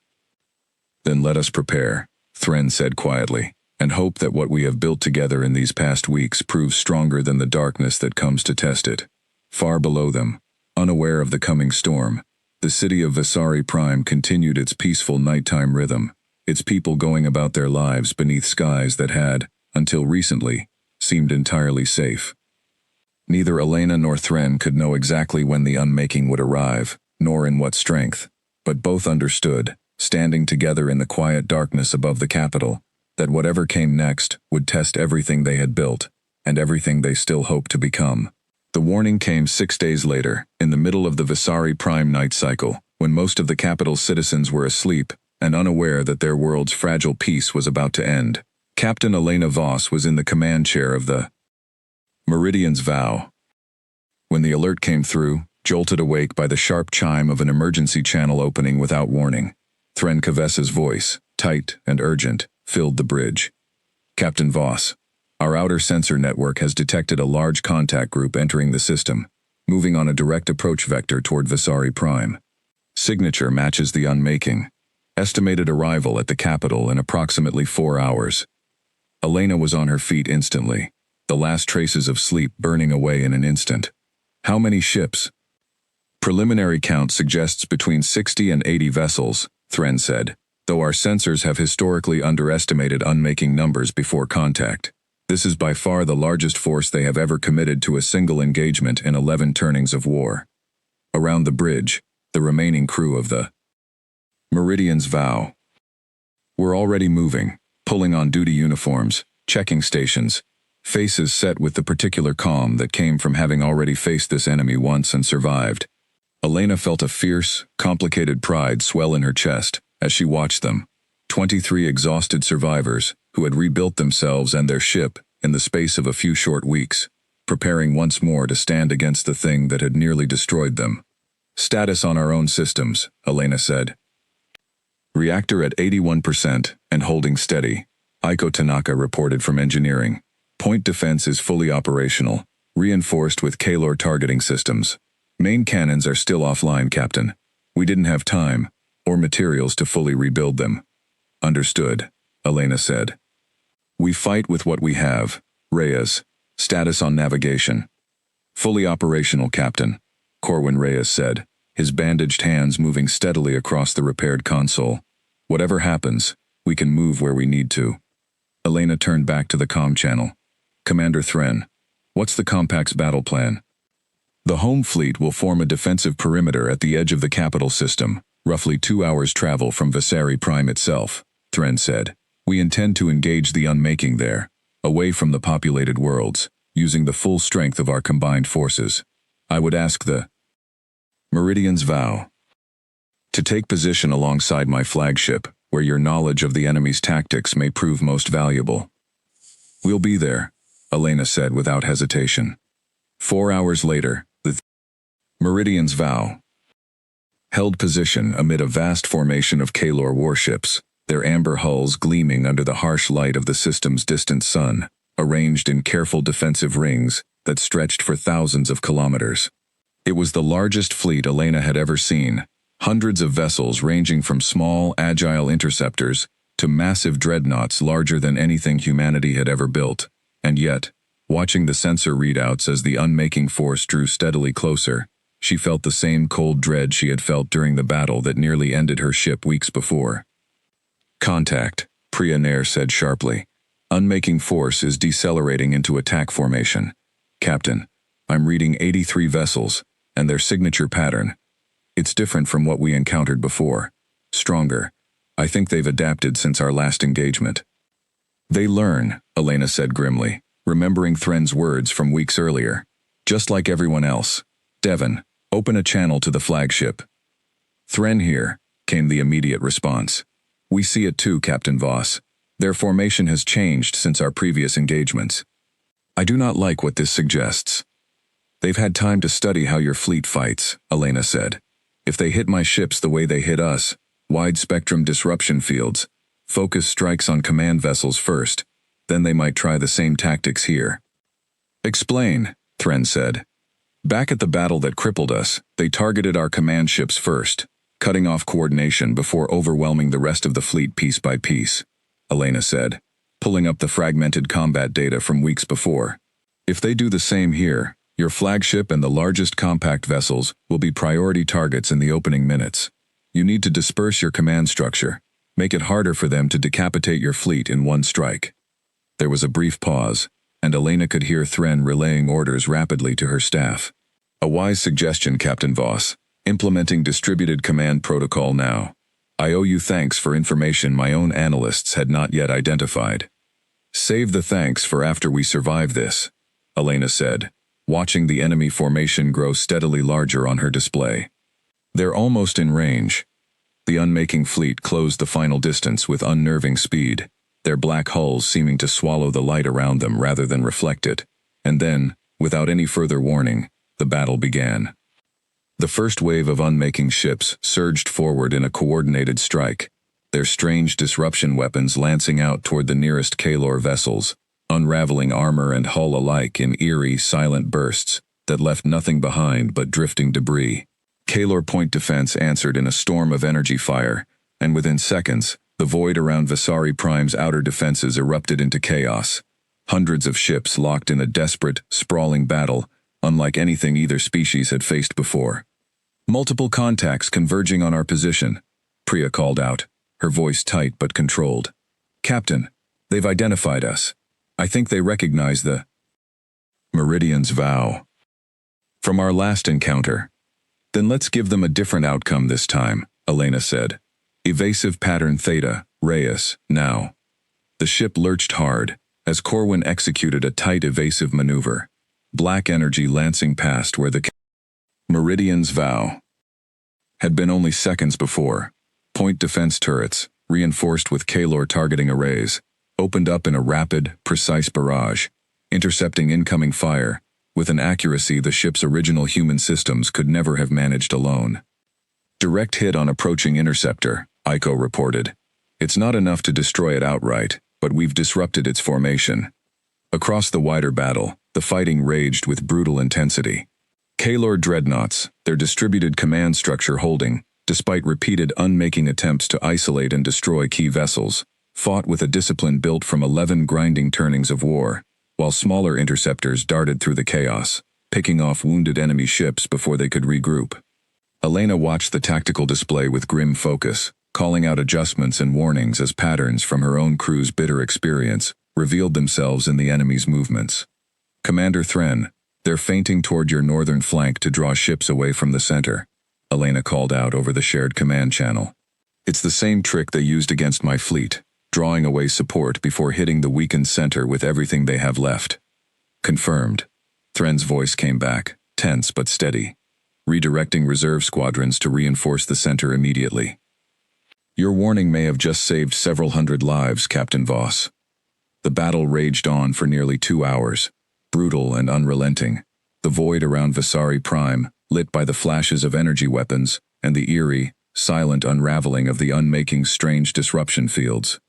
"Then let us prepare," Thren said quietly, "and hope that what we have built together in these past weeks proves stronger than the darkness that comes to test it." Far below them, unaware of the coming storm, the city of Visari Prime continued its peaceful nighttime rhythm, its people going about their lives beneath skies that had, until recently, seemed entirely safe. Neither Elena nor Thren could know exactly when the unmaking would arrive, nor in what strength, but both understood, standing together in the quiet darkness above the capital, that whatever came next would test everything they had built, and everything they still hoped to become. The warning came 6 days later, in the middle of the Visari Prime night cycle, when most of the capital's citizens were asleep and unaware that their world's fragile peace was about to end. Captain Elena Voss was in the command chair of the Meridian's Vow. When the alert came through, jolted awake by the sharp chime of an emergency channel opening without warning, Thren Kavessa's voice, tight and urgent, filled the bridge. "Captain Voss, our outer sensor network has detected a large contact group entering the system, moving on a direct approach vector toward Visari Prime. Signature matches the unmaking. Estimated arrival at the capital in approximately 4 hours." Elena was on her feet instantly, the last traces of sleep burning away in an instant. "How many ships?" "Preliminary count suggests between 60 and 80 vessels," Thren said, "though our sensors have historically underestimated unmaking numbers before contact. This is by far the largest force they have ever committed to a single engagement in 11 turnings of war." Around the bridge, the remaining crew of the Meridian's Vow were already moving, pulling on duty uniforms, checking stations, faces set with the particular calm that came from having already faced this enemy once and survived. Elena felt a fierce, complicated pride swell in her chest as she watched them, 23 exhausted survivors who had rebuilt themselves and their ship in the space of a few short weeks, preparing once more to stand against the thing that had nearly destroyed them. "Status on our own systems," Elena said. "Reactor at 81% and holding steady," Aiko Tanaka reported from engineering. "Point defense is fully operational, reinforced with Kalor targeting systems. Main cannons are still offline, Captain. We didn't have time or materials to fully rebuild them." "Understood," Elena said. "We fight with what we have." Reyes, status on navigation. "Fully operational, Captain," Corwin Reyes said, his bandaged hands moving steadily across the repaired console. "Whatever happens, we can move where we need to." Elena turned back to the comm channel. "Commander Thren, what's the Compact's battle plan?" "The home fleet will form a defensive perimeter at the edge of the capital system, roughly 2 hours travel from Visari Prime itself," Thren said. "We intend to engage the unmaking there, away from the populated worlds, using the full strength of our combined forces. I would ask the Meridian's Vow to take position alongside my flagship, where your knowledge of the enemy's tactics may prove most valuable." "We'll be there," Elena said without hesitation. 4 hours later, the Meridian's Vow held position amid a vast formation of Kalor warships, their amber hulls gleaming under the harsh light of the system's distant sun, arranged in careful defensive rings that stretched for thousands of kilometers. It was the largest fleet Elena had ever seen, hundreds of vessels ranging from small, agile interceptors to massive dreadnoughts larger than anything humanity had ever built. And yet, watching the sensor readouts as the unmaking force drew steadily closer, she felt the same cold dread she had felt during the battle that nearly ended her ship weeks before. "Contact," Priya Nair said sharply. "Unmaking force is decelerating into attack formation. Captain, I'm reading 83 vessels, and their signature pattern. It's different from what we encountered before. Stronger. I think they've adapted since our last engagement." "They learn," Elena said grimly, remembering Thren's words from weeks earlier. "Just like everyone else. Devon, open a channel to the flagship." "Thren here," came the immediate response. "We see it too, Captain Voss. Their formation has changed since our previous engagements. I do not like what this suggests." "They've had time to study how your fleet fights," Elena said. "If they hit my ships the way they hit us, wide-spectrum disruption fields, focus strikes on command vessels first, then they might try the same tactics here." "Explain," Thren said. Back at the battle that crippled us, they targeted our command ships first, cutting off coordination before overwhelming the rest of the fleet piece by piece, Elena said, pulling up the fragmented combat data from weeks before. If they do the same here, your flagship and the largest compact vessels will be priority targets in the opening minutes. You need to disperse your command structure, make it harder for them to decapitate your fleet in one strike. There was a brief pause, and Elena could hear Thren relaying orders rapidly to her staff. A wise suggestion, Captain Voss. Implementing distributed command protocol now. I owe you thanks for information my own analysts had not yet identified. Save the thanks for after we survive this, Elena said, watching the enemy formation grow steadily larger on her display. They're almost in range. The unmaking fleet closed the final distance with unnerving speed, their black hulls seeming to swallow the light around them rather than reflect it. And then, without any further warning, the battle began. The first wave of unmaking ships surged forward in a coordinated strike, their strange disruption weapons lancing out toward the nearest Kalor vessels, unraveling armor and hull alike in eerie, silent bursts that left nothing behind but drifting debris. Kalor point defense answered in a storm of energy fire, and within seconds, the void around Vasari Prime's outer defenses erupted into chaos. Hundreds of ships locked in a desperate, sprawling battle, unlike anything either species had faced before. Multiple contacts converging on our position, Priya called out, her voice tight but controlled. Captain, they've identified us. I think they recognize the Meridian's vow from our last encounter. Then let's give them a different outcome this time, Elena said. Evasive pattern Theta, Reyes, now. The ship lurched hard, as Corwin executed a tight evasive maneuver, black energy lancing past where the Meridian's vow had been only seconds before. Point defense turrets, reinforced with Kalor targeting arrays, opened up in a rapid, precise barrage, intercepting incoming fire, with an accuracy the ship's original human systems could never have managed alone. Direct hit on approaching interceptor, Aiko reported. It's not enough to destroy it outright, but we've disrupted its formation. Across the wider battle, the fighting raged with brutal intensity. Kalor dreadnoughts, their distributed command structure holding, despite repeated unmaking attempts to isolate and destroy key vessels, fought with a discipline built from 11 grinding turnings of war, while smaller interceptors darted through the chaos, picking off wounded enemy ships before they could regroup. Elena watched the tactical display with grim focus, calling out adjustments and warnings as patterns from her own crew's bitter experience revealed themselves in the enemy's movements. Commander Thren, they're feinting toward your northern flank to draw ships away from the center, Elena called out over the shared command channel. It's the same trick they used against my fleet, drawing away support before hitting the weakened center with everything they have left. Confirmed. Thren's voice came back, tense but steady, redirecting reserve squadrons to reinforce the center immediately. Your warning may have just saved several hundred lives, Captain Voss. The battle raged on for nearly 2 hours, brutal and unrelenting, the void around Vasari Prime, lit by the flashes of energy weapons and the eerie, silent unraveling of the unmaking strange disruption fields.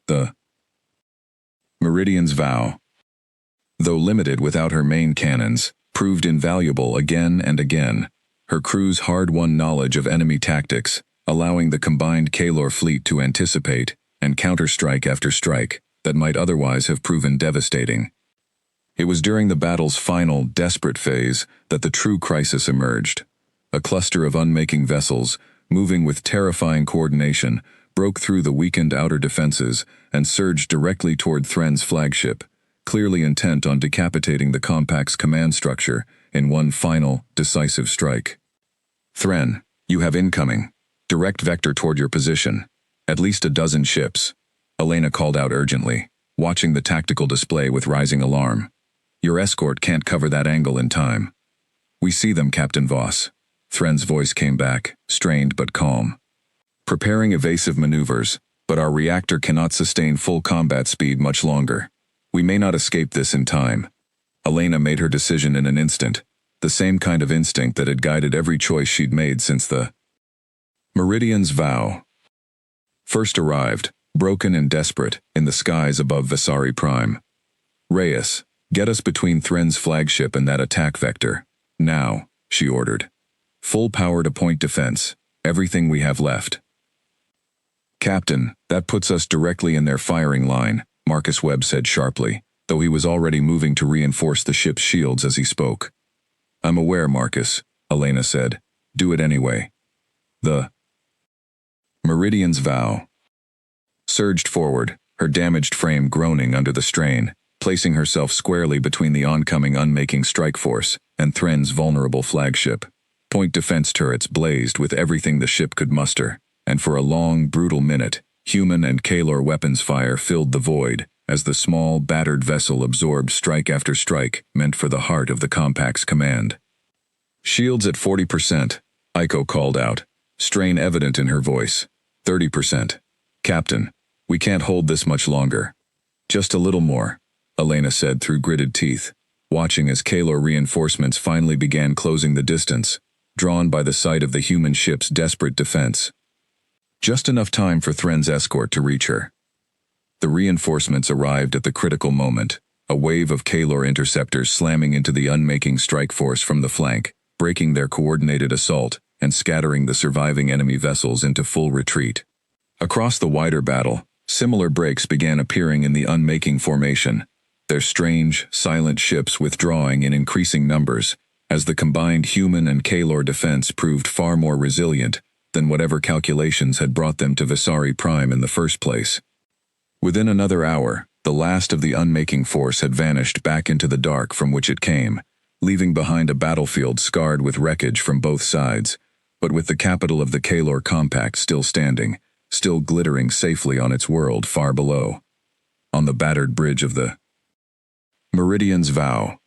The Meridian's vow, though limited without her main cannons, proved invaluable again and again, her crew's hard-won knowledge of enemy tactics, allowing the combined Kalor fleet to anticipate and counter-strike after strike that might otherwise have proven devastating. It was during the battle's final, desperate phase that the true crisis emerged. A cluster of unmaking vessels, moving with terrifying coordination, broke through the weakened outer defenses and surged directly toward Thren's flagship, clearly intent on decapitating the compact's command structure in one final, decisive strike. Thren, you have incoming. Direct vector toward your position. At least a dozen ships, Elena called out urgently, watching the tactical display with rising alarm. Your escort can't cover that angle in time. We see them, Captain Voss. Thren's voice came back, strained but calm. Preparing evasive maneuvers, but our reactor cannot sustain full combat speed much longer. We may not escape this in time. Elena made her decision in an instant, the same kind of instinct that had guided every choice she'd made since the Meridian's vow first arrived, broken and desperate, in the skies above Vasari Prime. Reyes, get us between Thren's flagship and that attack vector. Now, she ordered. Full power to point defense. Everything we have left. Captain, that puts us directly in their firing line, Marcus Webb said sharply, though he was already moving to reinforce the ship's shields as he spoke. I'm aware, Marcus, Elena said. Do it anyway. The Meridian's vow surged forward, her damaged frame groaning under the strain, placing herself squarely between the oncoming unmaking strike force and Thren's vulnerable flagship. Point defense turrets blazed with everything the ship could muster, and for a long, brutal minute, human and Kaelor weapons fire filled the void as the small, battered vessel absorbed strike after strike meant for the heart of the compact's command. Shields at 40%, Aiko called out, strain evident in her voice. 30%. Captain, we can't hold this much longer. Just a little more, Elena said through gritted teeth, watching as Kaelor reinforcements finally began closing the distance, drawn by the sight of the human ship's desperate defense. Just enough time for Thren's escort to reach her. The reinforcements arrived at the critical moment, a wave of Kaelor interceptors slamming into the unmaking strike force from the flank, breaking their coordinated assault and scattering the surviving enemy vessels into full retreat. Across the wider battle, similar breaks began appearing in the unmaking formation, their strange, silent ships withdrawing in increasing numbers, as the combined human and Kaelor defense proved far more resilient than whatever calculations had brought them to Visari Prime in the first place. Within another hour, the last of the unmaking force had vanished back into the dark from which it came, leaving behind a battlefield scarred with wreckage from both sides, but with the capital of the Kaelor compact still standing, still glittering safely on its world far below. On the battered bridge of the Meridian's vow.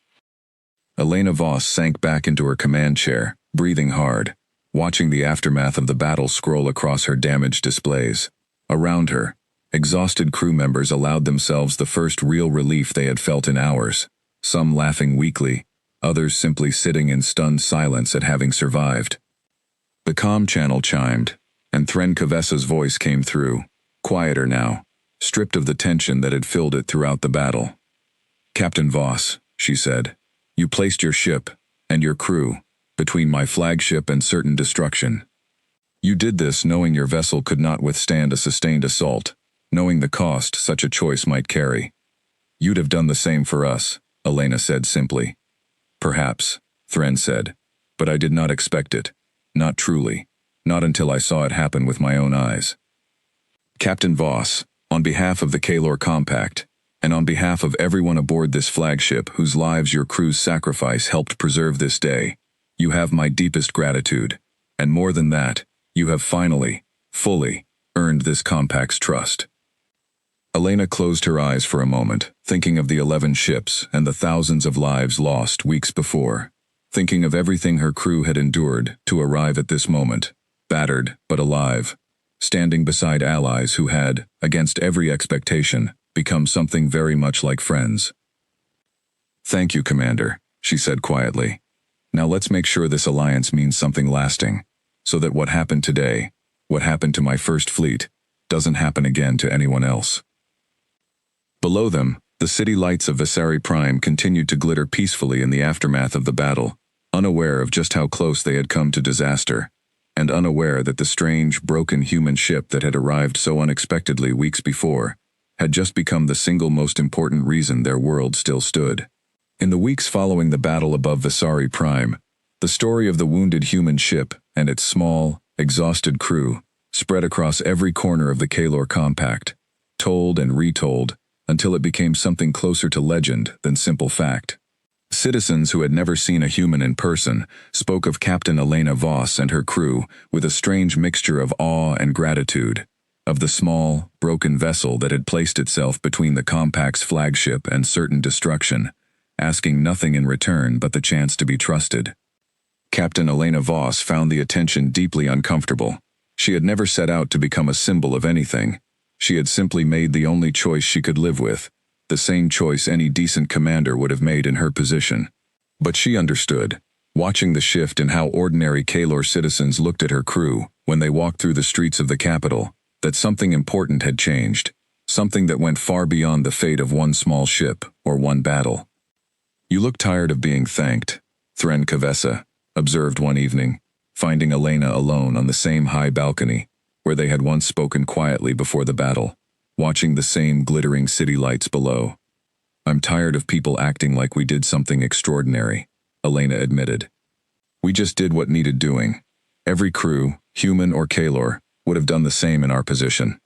Elena Voss sank back into her command chair, breathing hard, watching the aftermath of the battle scroll across her damaged displays. Around her, exhausted crew members allowed themselves the first real relief they had felt in hours, some laughing weakly, others simply sitting in stunned silence at having survived. The comm channel chimed, and Thren Kavessa's voice came through, quieter now, stripped of the tension that had filled it throughout the battle. Captain Voss, she said, you placed your ship, and your crew, between my flagship and certain destruction. You did this knowing your vessel could not withstand a sustained assault, knowing the cost such a choice might carry. You'd have done the same for us, Elena said simply. Perhaps, Thren said, but I did not expect it. Not truly. Not until I saw it happen with my own eyes. Captain Voss, on behalf of the Kaelor Compact, and on behalf of everyone aboard this flagship whose lives your crew's sacrifice helped preserve this day, you have my deepest gratitude, and more than that, you have finally, fully, earned this compact's trust. Elena closed her eyes for a moment, thinking of the 11 ships and the thousands of lives lost weeks before, thinking of everything her crew had endured to arrive at this moment, battered but alive, standing beside allies who had, against every expectation, become something very much like friends. Thank you, Commander, she said quietly. Now let's make sure this alliance means something lasting, so that what happened today, what happened to my first fleet, doesn't happen again to anyone else. Below them, the city lights of Visari Prime continued to glitter peacefully in the aftermath of the battle, unaware of just how close they had come to disaster, and unaware that the strange, broken human ship that had arrived so unexpectedly weeks before had just become the single most important reason their world still stood. In the weeks following the battle above Visari Prime, the story of the wounded human ship and its small, exhausted crew spread across every corner of the Kaelor Compact, told and retold, until it became something closer to legend than simple fact. Citizens who had never seen a human in person spoke of Captain Elena Voss and her crew with a strange mixture of awe and gratitude, of the small, broken vessel that had placed itself between the Compact's flagship and certain destruction, asking nothing in return but the chance to be trusted. Captain Elena Voss found the attention deeply uncomfortable. She had never set out to become a symbol of anything. She had simply made the only choice she could live with, the same choice any decent commander would have made in her position. But she understood, watching the shift in how ordinary Kaelor citizens looked at her crew when they walked through the streets of the capital, that something important had changed, something that went far beyond the fate of one small ship or one battle. You look tired of being thanked, Thren Kavessa observed one evening, finding Elena alone on the same high balcony, where they had once spoken quietly before the battle, watching the same glittering city lights below. "I'm tired of people acting like we did something extraordinary," Elena admitted. "We just did what needed doing. Every crew, human or Kalor, would have done the same in our position."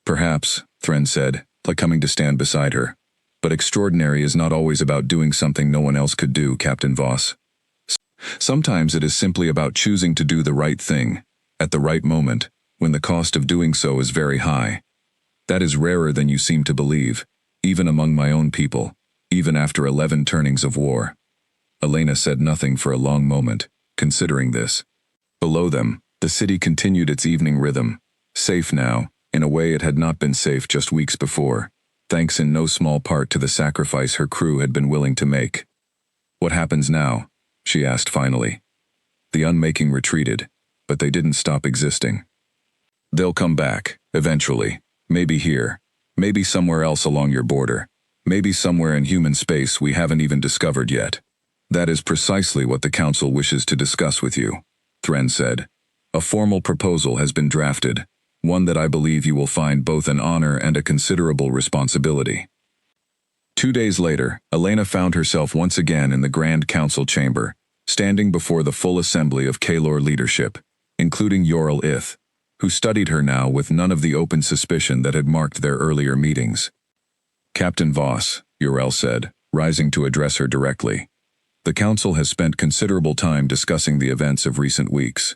"Perhaps," Thren said, like coming to stand beside her. "But extraordinary is not always about doing something no one else could do, Captain Voss. Sometimes it is simply about choosing to do the right thing, at the right moment, when the cost of doing so is very high. That is rarer than you seem to believe, even among my own people, even after 11 turnings of war." Elena said nothing for a long moment, considering this. Below them, the city continued its evening rhythm, safe now, in a way it had not been safe just weeks before, thanks in no small part to the sacrifice her crew had been willing to make. "What happens now?" she asked finally. The unmaking retreated, but they didn't stop existing. "They'll come back, eventually. Maybe here. Maybe somewhere else along your border. Maybe somewhere in human space we haven't even discovered yet. That is precisely what the Council wishes to discuss with you," Thren said. "A formal proposal has been drafted, one that I believe you will find both an honor and a considerable responsibility." 2 days later, Elena found herself once again in the Grand Council chamber, standing before the full assembly of Kalor leadership, including Yorel Ith, who studied her now with none of the open suspicion that had marked their earlier meetings. "Captain Voss," Yorel said, rising to address her directly, "the Council has spent considerable time discussing the events of recent weeks,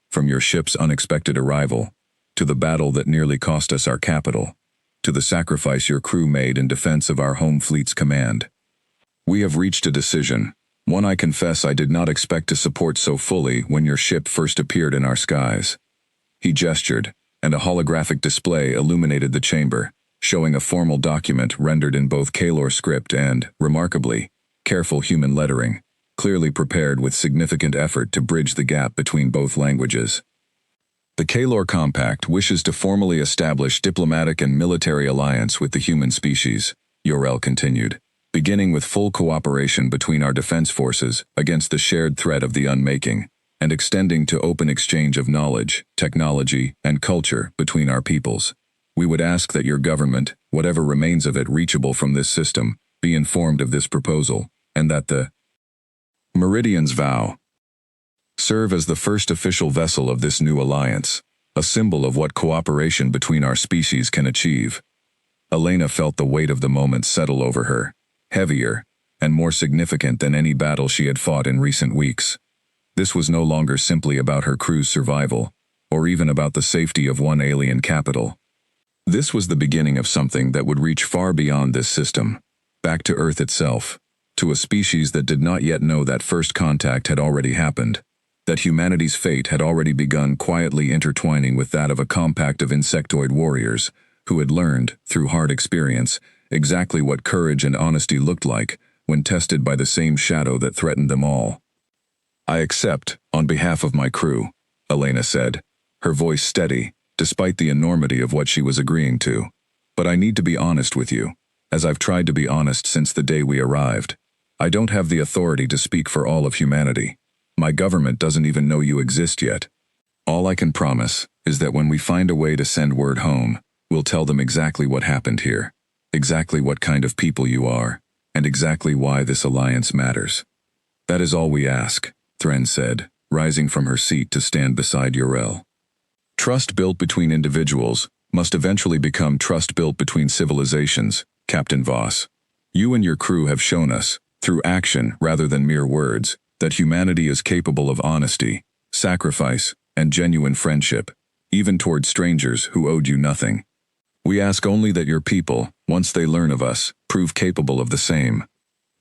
from your ship's unexpected arrival, to the battle that nearly cost us our capital, to the sacrifice your crew made in defense of our home fleet's command. We have reached a decision, one I confess I did not expect to support so fully when your ship first appeared in our skies." He gestured, and a holographic display illuminated the chamber, showing a formal document rendered in both Kalor script and, remarkably, careful human lettering, clearly prepared with significant effort to bridge the gap between both languages. "The Kalor Compact wishes to formally establish diplomatic and military alliance with the human species," Yorel continued, "beginning with full cooperation between our defense forces against the shared threat of the unmaking, and extending to open exchange of knowledge, technology, and culture between our peoples. We would ask that your government, whatever remains of it reachable from this system, be informed of this proposal, and that the Meridian's vow serve as the first official vessel of this new alliance, a symbol of what cooperation between our species can achieve." Elena felt the weight of the moment settle over her, heavier, and more significant than any battle she had fought in recent weeks. This was no longer simply about her crew's survival, or even about the safety of one alien capital. This was the beginning of something that would reach far beyond this system, back to Earth itself, to a species that did not yet know that first contact had already happened, that humanity's fate had already begun quietly intertwining with that of a compact of insectoid warriors, who had learned, through hard experience, exactly what courage and honesty looked like when tested by the same shadow that threatened them all. "I accept, on behalf of my crew," Elena said, her voice steady, despite the enormity of what she was agreeing to. "But I need to be honest with you, as I've tried to be honest since the day we arrived. I don't have the authority to speak for all of humanity. My government doesn't even know you exist yet. All I can promise is that when we find a way to send word home, we'll tell them exactly what happened here, exactly what kind of people you are, and exactly why this alliance matters. That is all we ask," Thren said, rising from her seat to stand beside Yorel. "Trust built between individuals must eventually become trust built between civilizations, Captain Voss. You and your crew have shown us, through action rather than mere words, that humanity is capable of honesty, sacrifice, and genuine friendship, even toward strangers who owed you nothing. We ask only that your people, once they learn of us, prove capable of the same."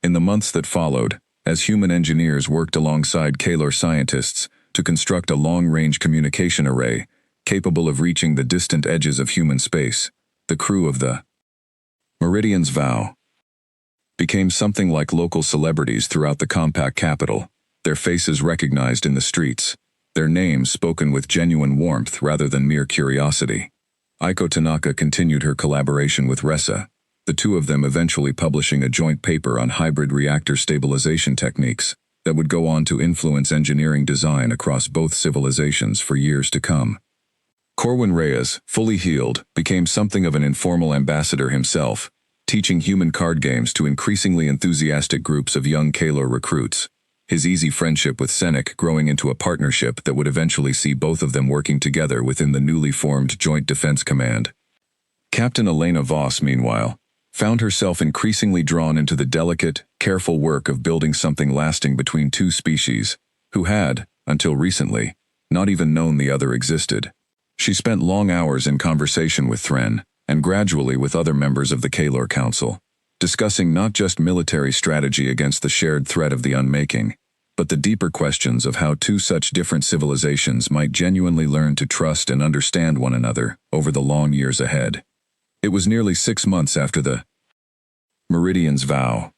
In the months that followed, as human engineers worked alongside Kalor scientists to construct a long-range communication array capable of reaching the distant edges of human space, the crew of the Meridian's vow became something like local celebrities throughout the compact capital, their faces recognized in the streets, their names spoken with genuine warmth rather than mere curiosity. Aiko Tanaka continued her collaboration with Ressa, the two of them eventually publishing a joint paper on hybrid reactor stabilization techniques, that would go on to influence engineering design across both civilizations for years to come. Corwin Reyes, fully healed, became something of an informal ambassador himself, teaching human card games to increasingly enthusiastic groups of young Kalar recruits, his easy friendship with Senek growing into a partnership that would eventually see both of them working together within the newly formed Joint Defense Command. Captain Elena Voss, meanwhile, found herself increasingly drawn into the delicate, careful work of building something lasting between two species, who had, until recently, not even known the other existed. She spent long hours in conversation with Thren, and gradually with other members of the Kalar Council, discussing not just military strategy against the shared threat of the unmaking, but the deeper questions of how two such different civilizations might genuinely learn to trust and understand one another over the long years ahead. It was nearly 6 months after the Meridian's vow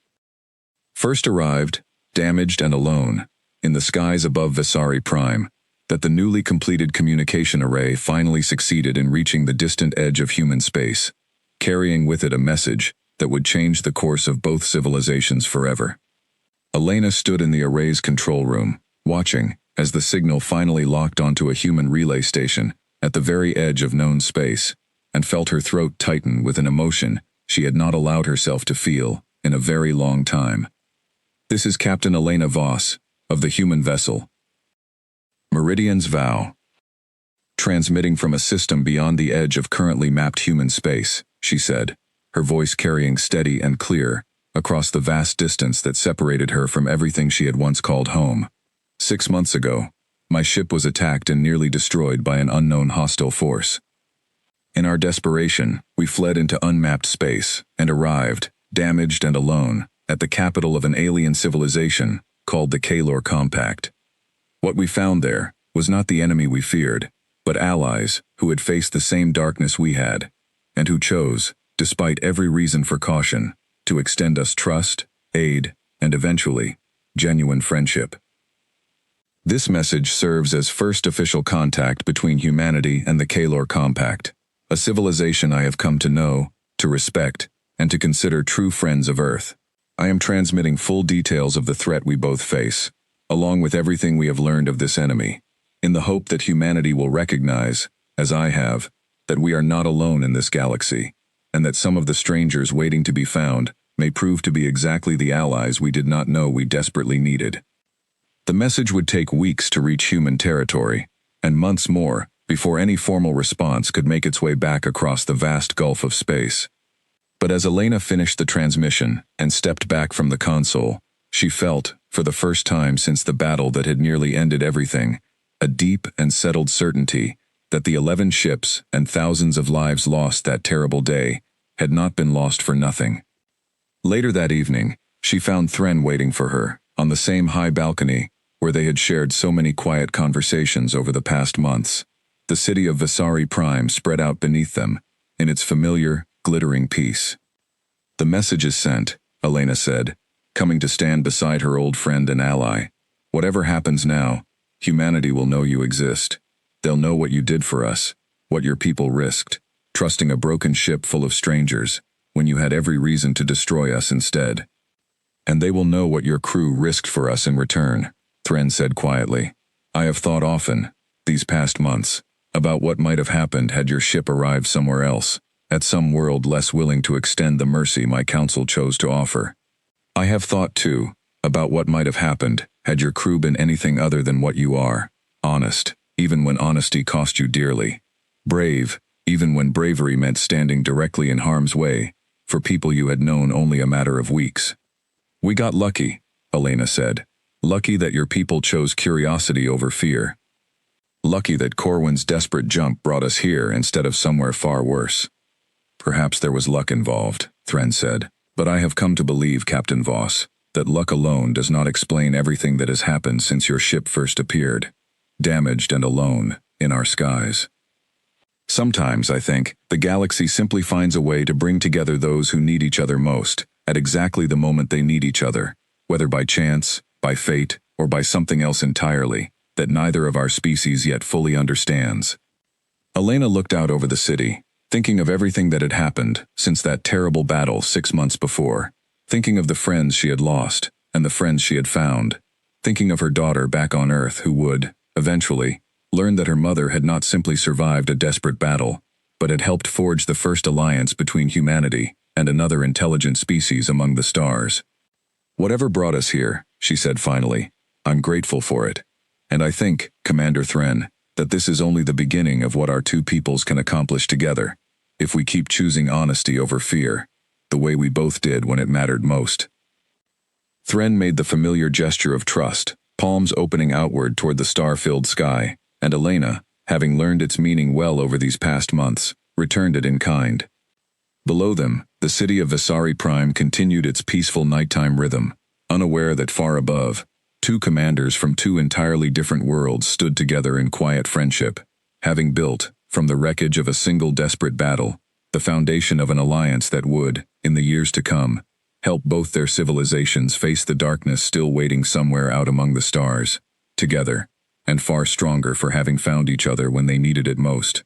first arrived, damaged and alone, in the skies above Visari Prime, that the newly completed communication array finally succeeded in reaching the distant edge of human space, carrying with it a message that would change the course of both civilizations forever. Elena stood in the array's control room, watching as the signal finally locked onto a human relay station at the very edge of known space, and felt her throat tighten with an emotion she had not allowed herself to feel in a very long time. This is Captain Elena Voss, of the human vessel Meridian's Vow. Transmitting from a system beyond the edge of currently mapped human space, she said, her voice carrying steady and clear across the vast distance that separated her from everything she had once called home. 6 months ago, my ship was attacked and nearly destroyed by an unknown hostile force. In our desperation, we fled into unmapped space and arrived, damaged and alone, at the capital of an alien civilization called the Kalar Compact. What we found there was not the enemy we feared, but allies who had faced the same darkness we had, and who chose, despite every reason for caution, to extend us trust, aid, and eventually, genuine friendship. This message serves as first official contact between humanity and the Kalar Compact, a civilization I have come to know, to respect, and to consider true friends of Earth. I am transmitting full details of the threat we both face, along with everything we have learned of this enemy, in the hope that humanity will recognize, as I have, that we are not alone in this galaxy, and that some of the strangers waiting to be found may prove to be exactly the allies we did not know we desperately needed. The message would take weeks to reach human territory, and months more before any formal response could make its way back across the vast gulf of space. But as Elena finished the transmission and stepped back from the console, she felt, for the first time since the battle that had nearly ended everything, a deep and settled certainty that the 11 ships and thousands of lives lost that terrible day had not been lost for nothing. Later that evening, she found Thren waiting for her, on the same high balcony where they had shared so many quiet conversations over the past months. The city of Visari Prime spread out beneath them, in its familiar, glittering peace. "The message is sent," Elena said, coming to stand beside her old friend and ally. "Whatever happens now, humanity will know you exist. They'll know what you did for us, what your people risked, trusting a broken ship full of strangers, when you had every reason to destroy us instead. And they will know what your crew risked for us in return," Thren said quietly. "I have thought often, these past months, about what might have happened had your ship arrived somewhere else, at some world less willing to extend the mercy my council chose to offer. I have thought, too, about what might have happened had your crew been anything other than what you are, honest, even when honesty cost you dearly, brave, even when bravery meant standing directly in harm's way, for people you had known only a matter of weeks. We got lucky," Elena said. "Lucky that your people chose curiosity over fear. Lucky that Corwin's desperate jump brought us here instead of somewhere far worse." "Perhaps there was luck involved," Thren said, "but I have come to believe, Captain Voss, that luck alone does not explain everything that has happened since your ship first appeared, damaged and alone, in our skies. Sometimes, I think, the galaxy simply finds a way to bring together those who need each other most, at exactly the moment they need each other, whether by chance, by fate, or by something else entirely, that neither of our species yet fully understands." Elena looked out over the city, thinking of everything that had happened since that terrible battle 6 months before, thinking of the friends she had lost and the friends she had found, thinking of her daughter back on Earth who would, eventually, learn that her mother had not simply survived a desperate battle, but had helped forge the first alliance between humanity and another intelligent species among the stars. "Whatever brought us here," she said finally, "I'm grateful for it. And I think, Commander Thren, that this is only the beginning of what our two peoples can accomplish together, if we keep choosing honesty over fear, the way we both did when it mattered most." Thren made the familiar gesture of trust, palms opening outward toward the star-filled sky, and Elena, having learned its meaning well over these past months, returned it in kind. Below them, the city of Visari Prime continued its peaceful nighttime rhythm, unaware that far above, two commanders from two entirely different worlds stood together in quiet friendship, having built, from the wreckage of a single desperate battle, the foundation of an alliance that would, in the years to come, help both their civilizations face the darkness still waiting somewhere out among the stars, together, and far stronger for having found each other when they needed it most.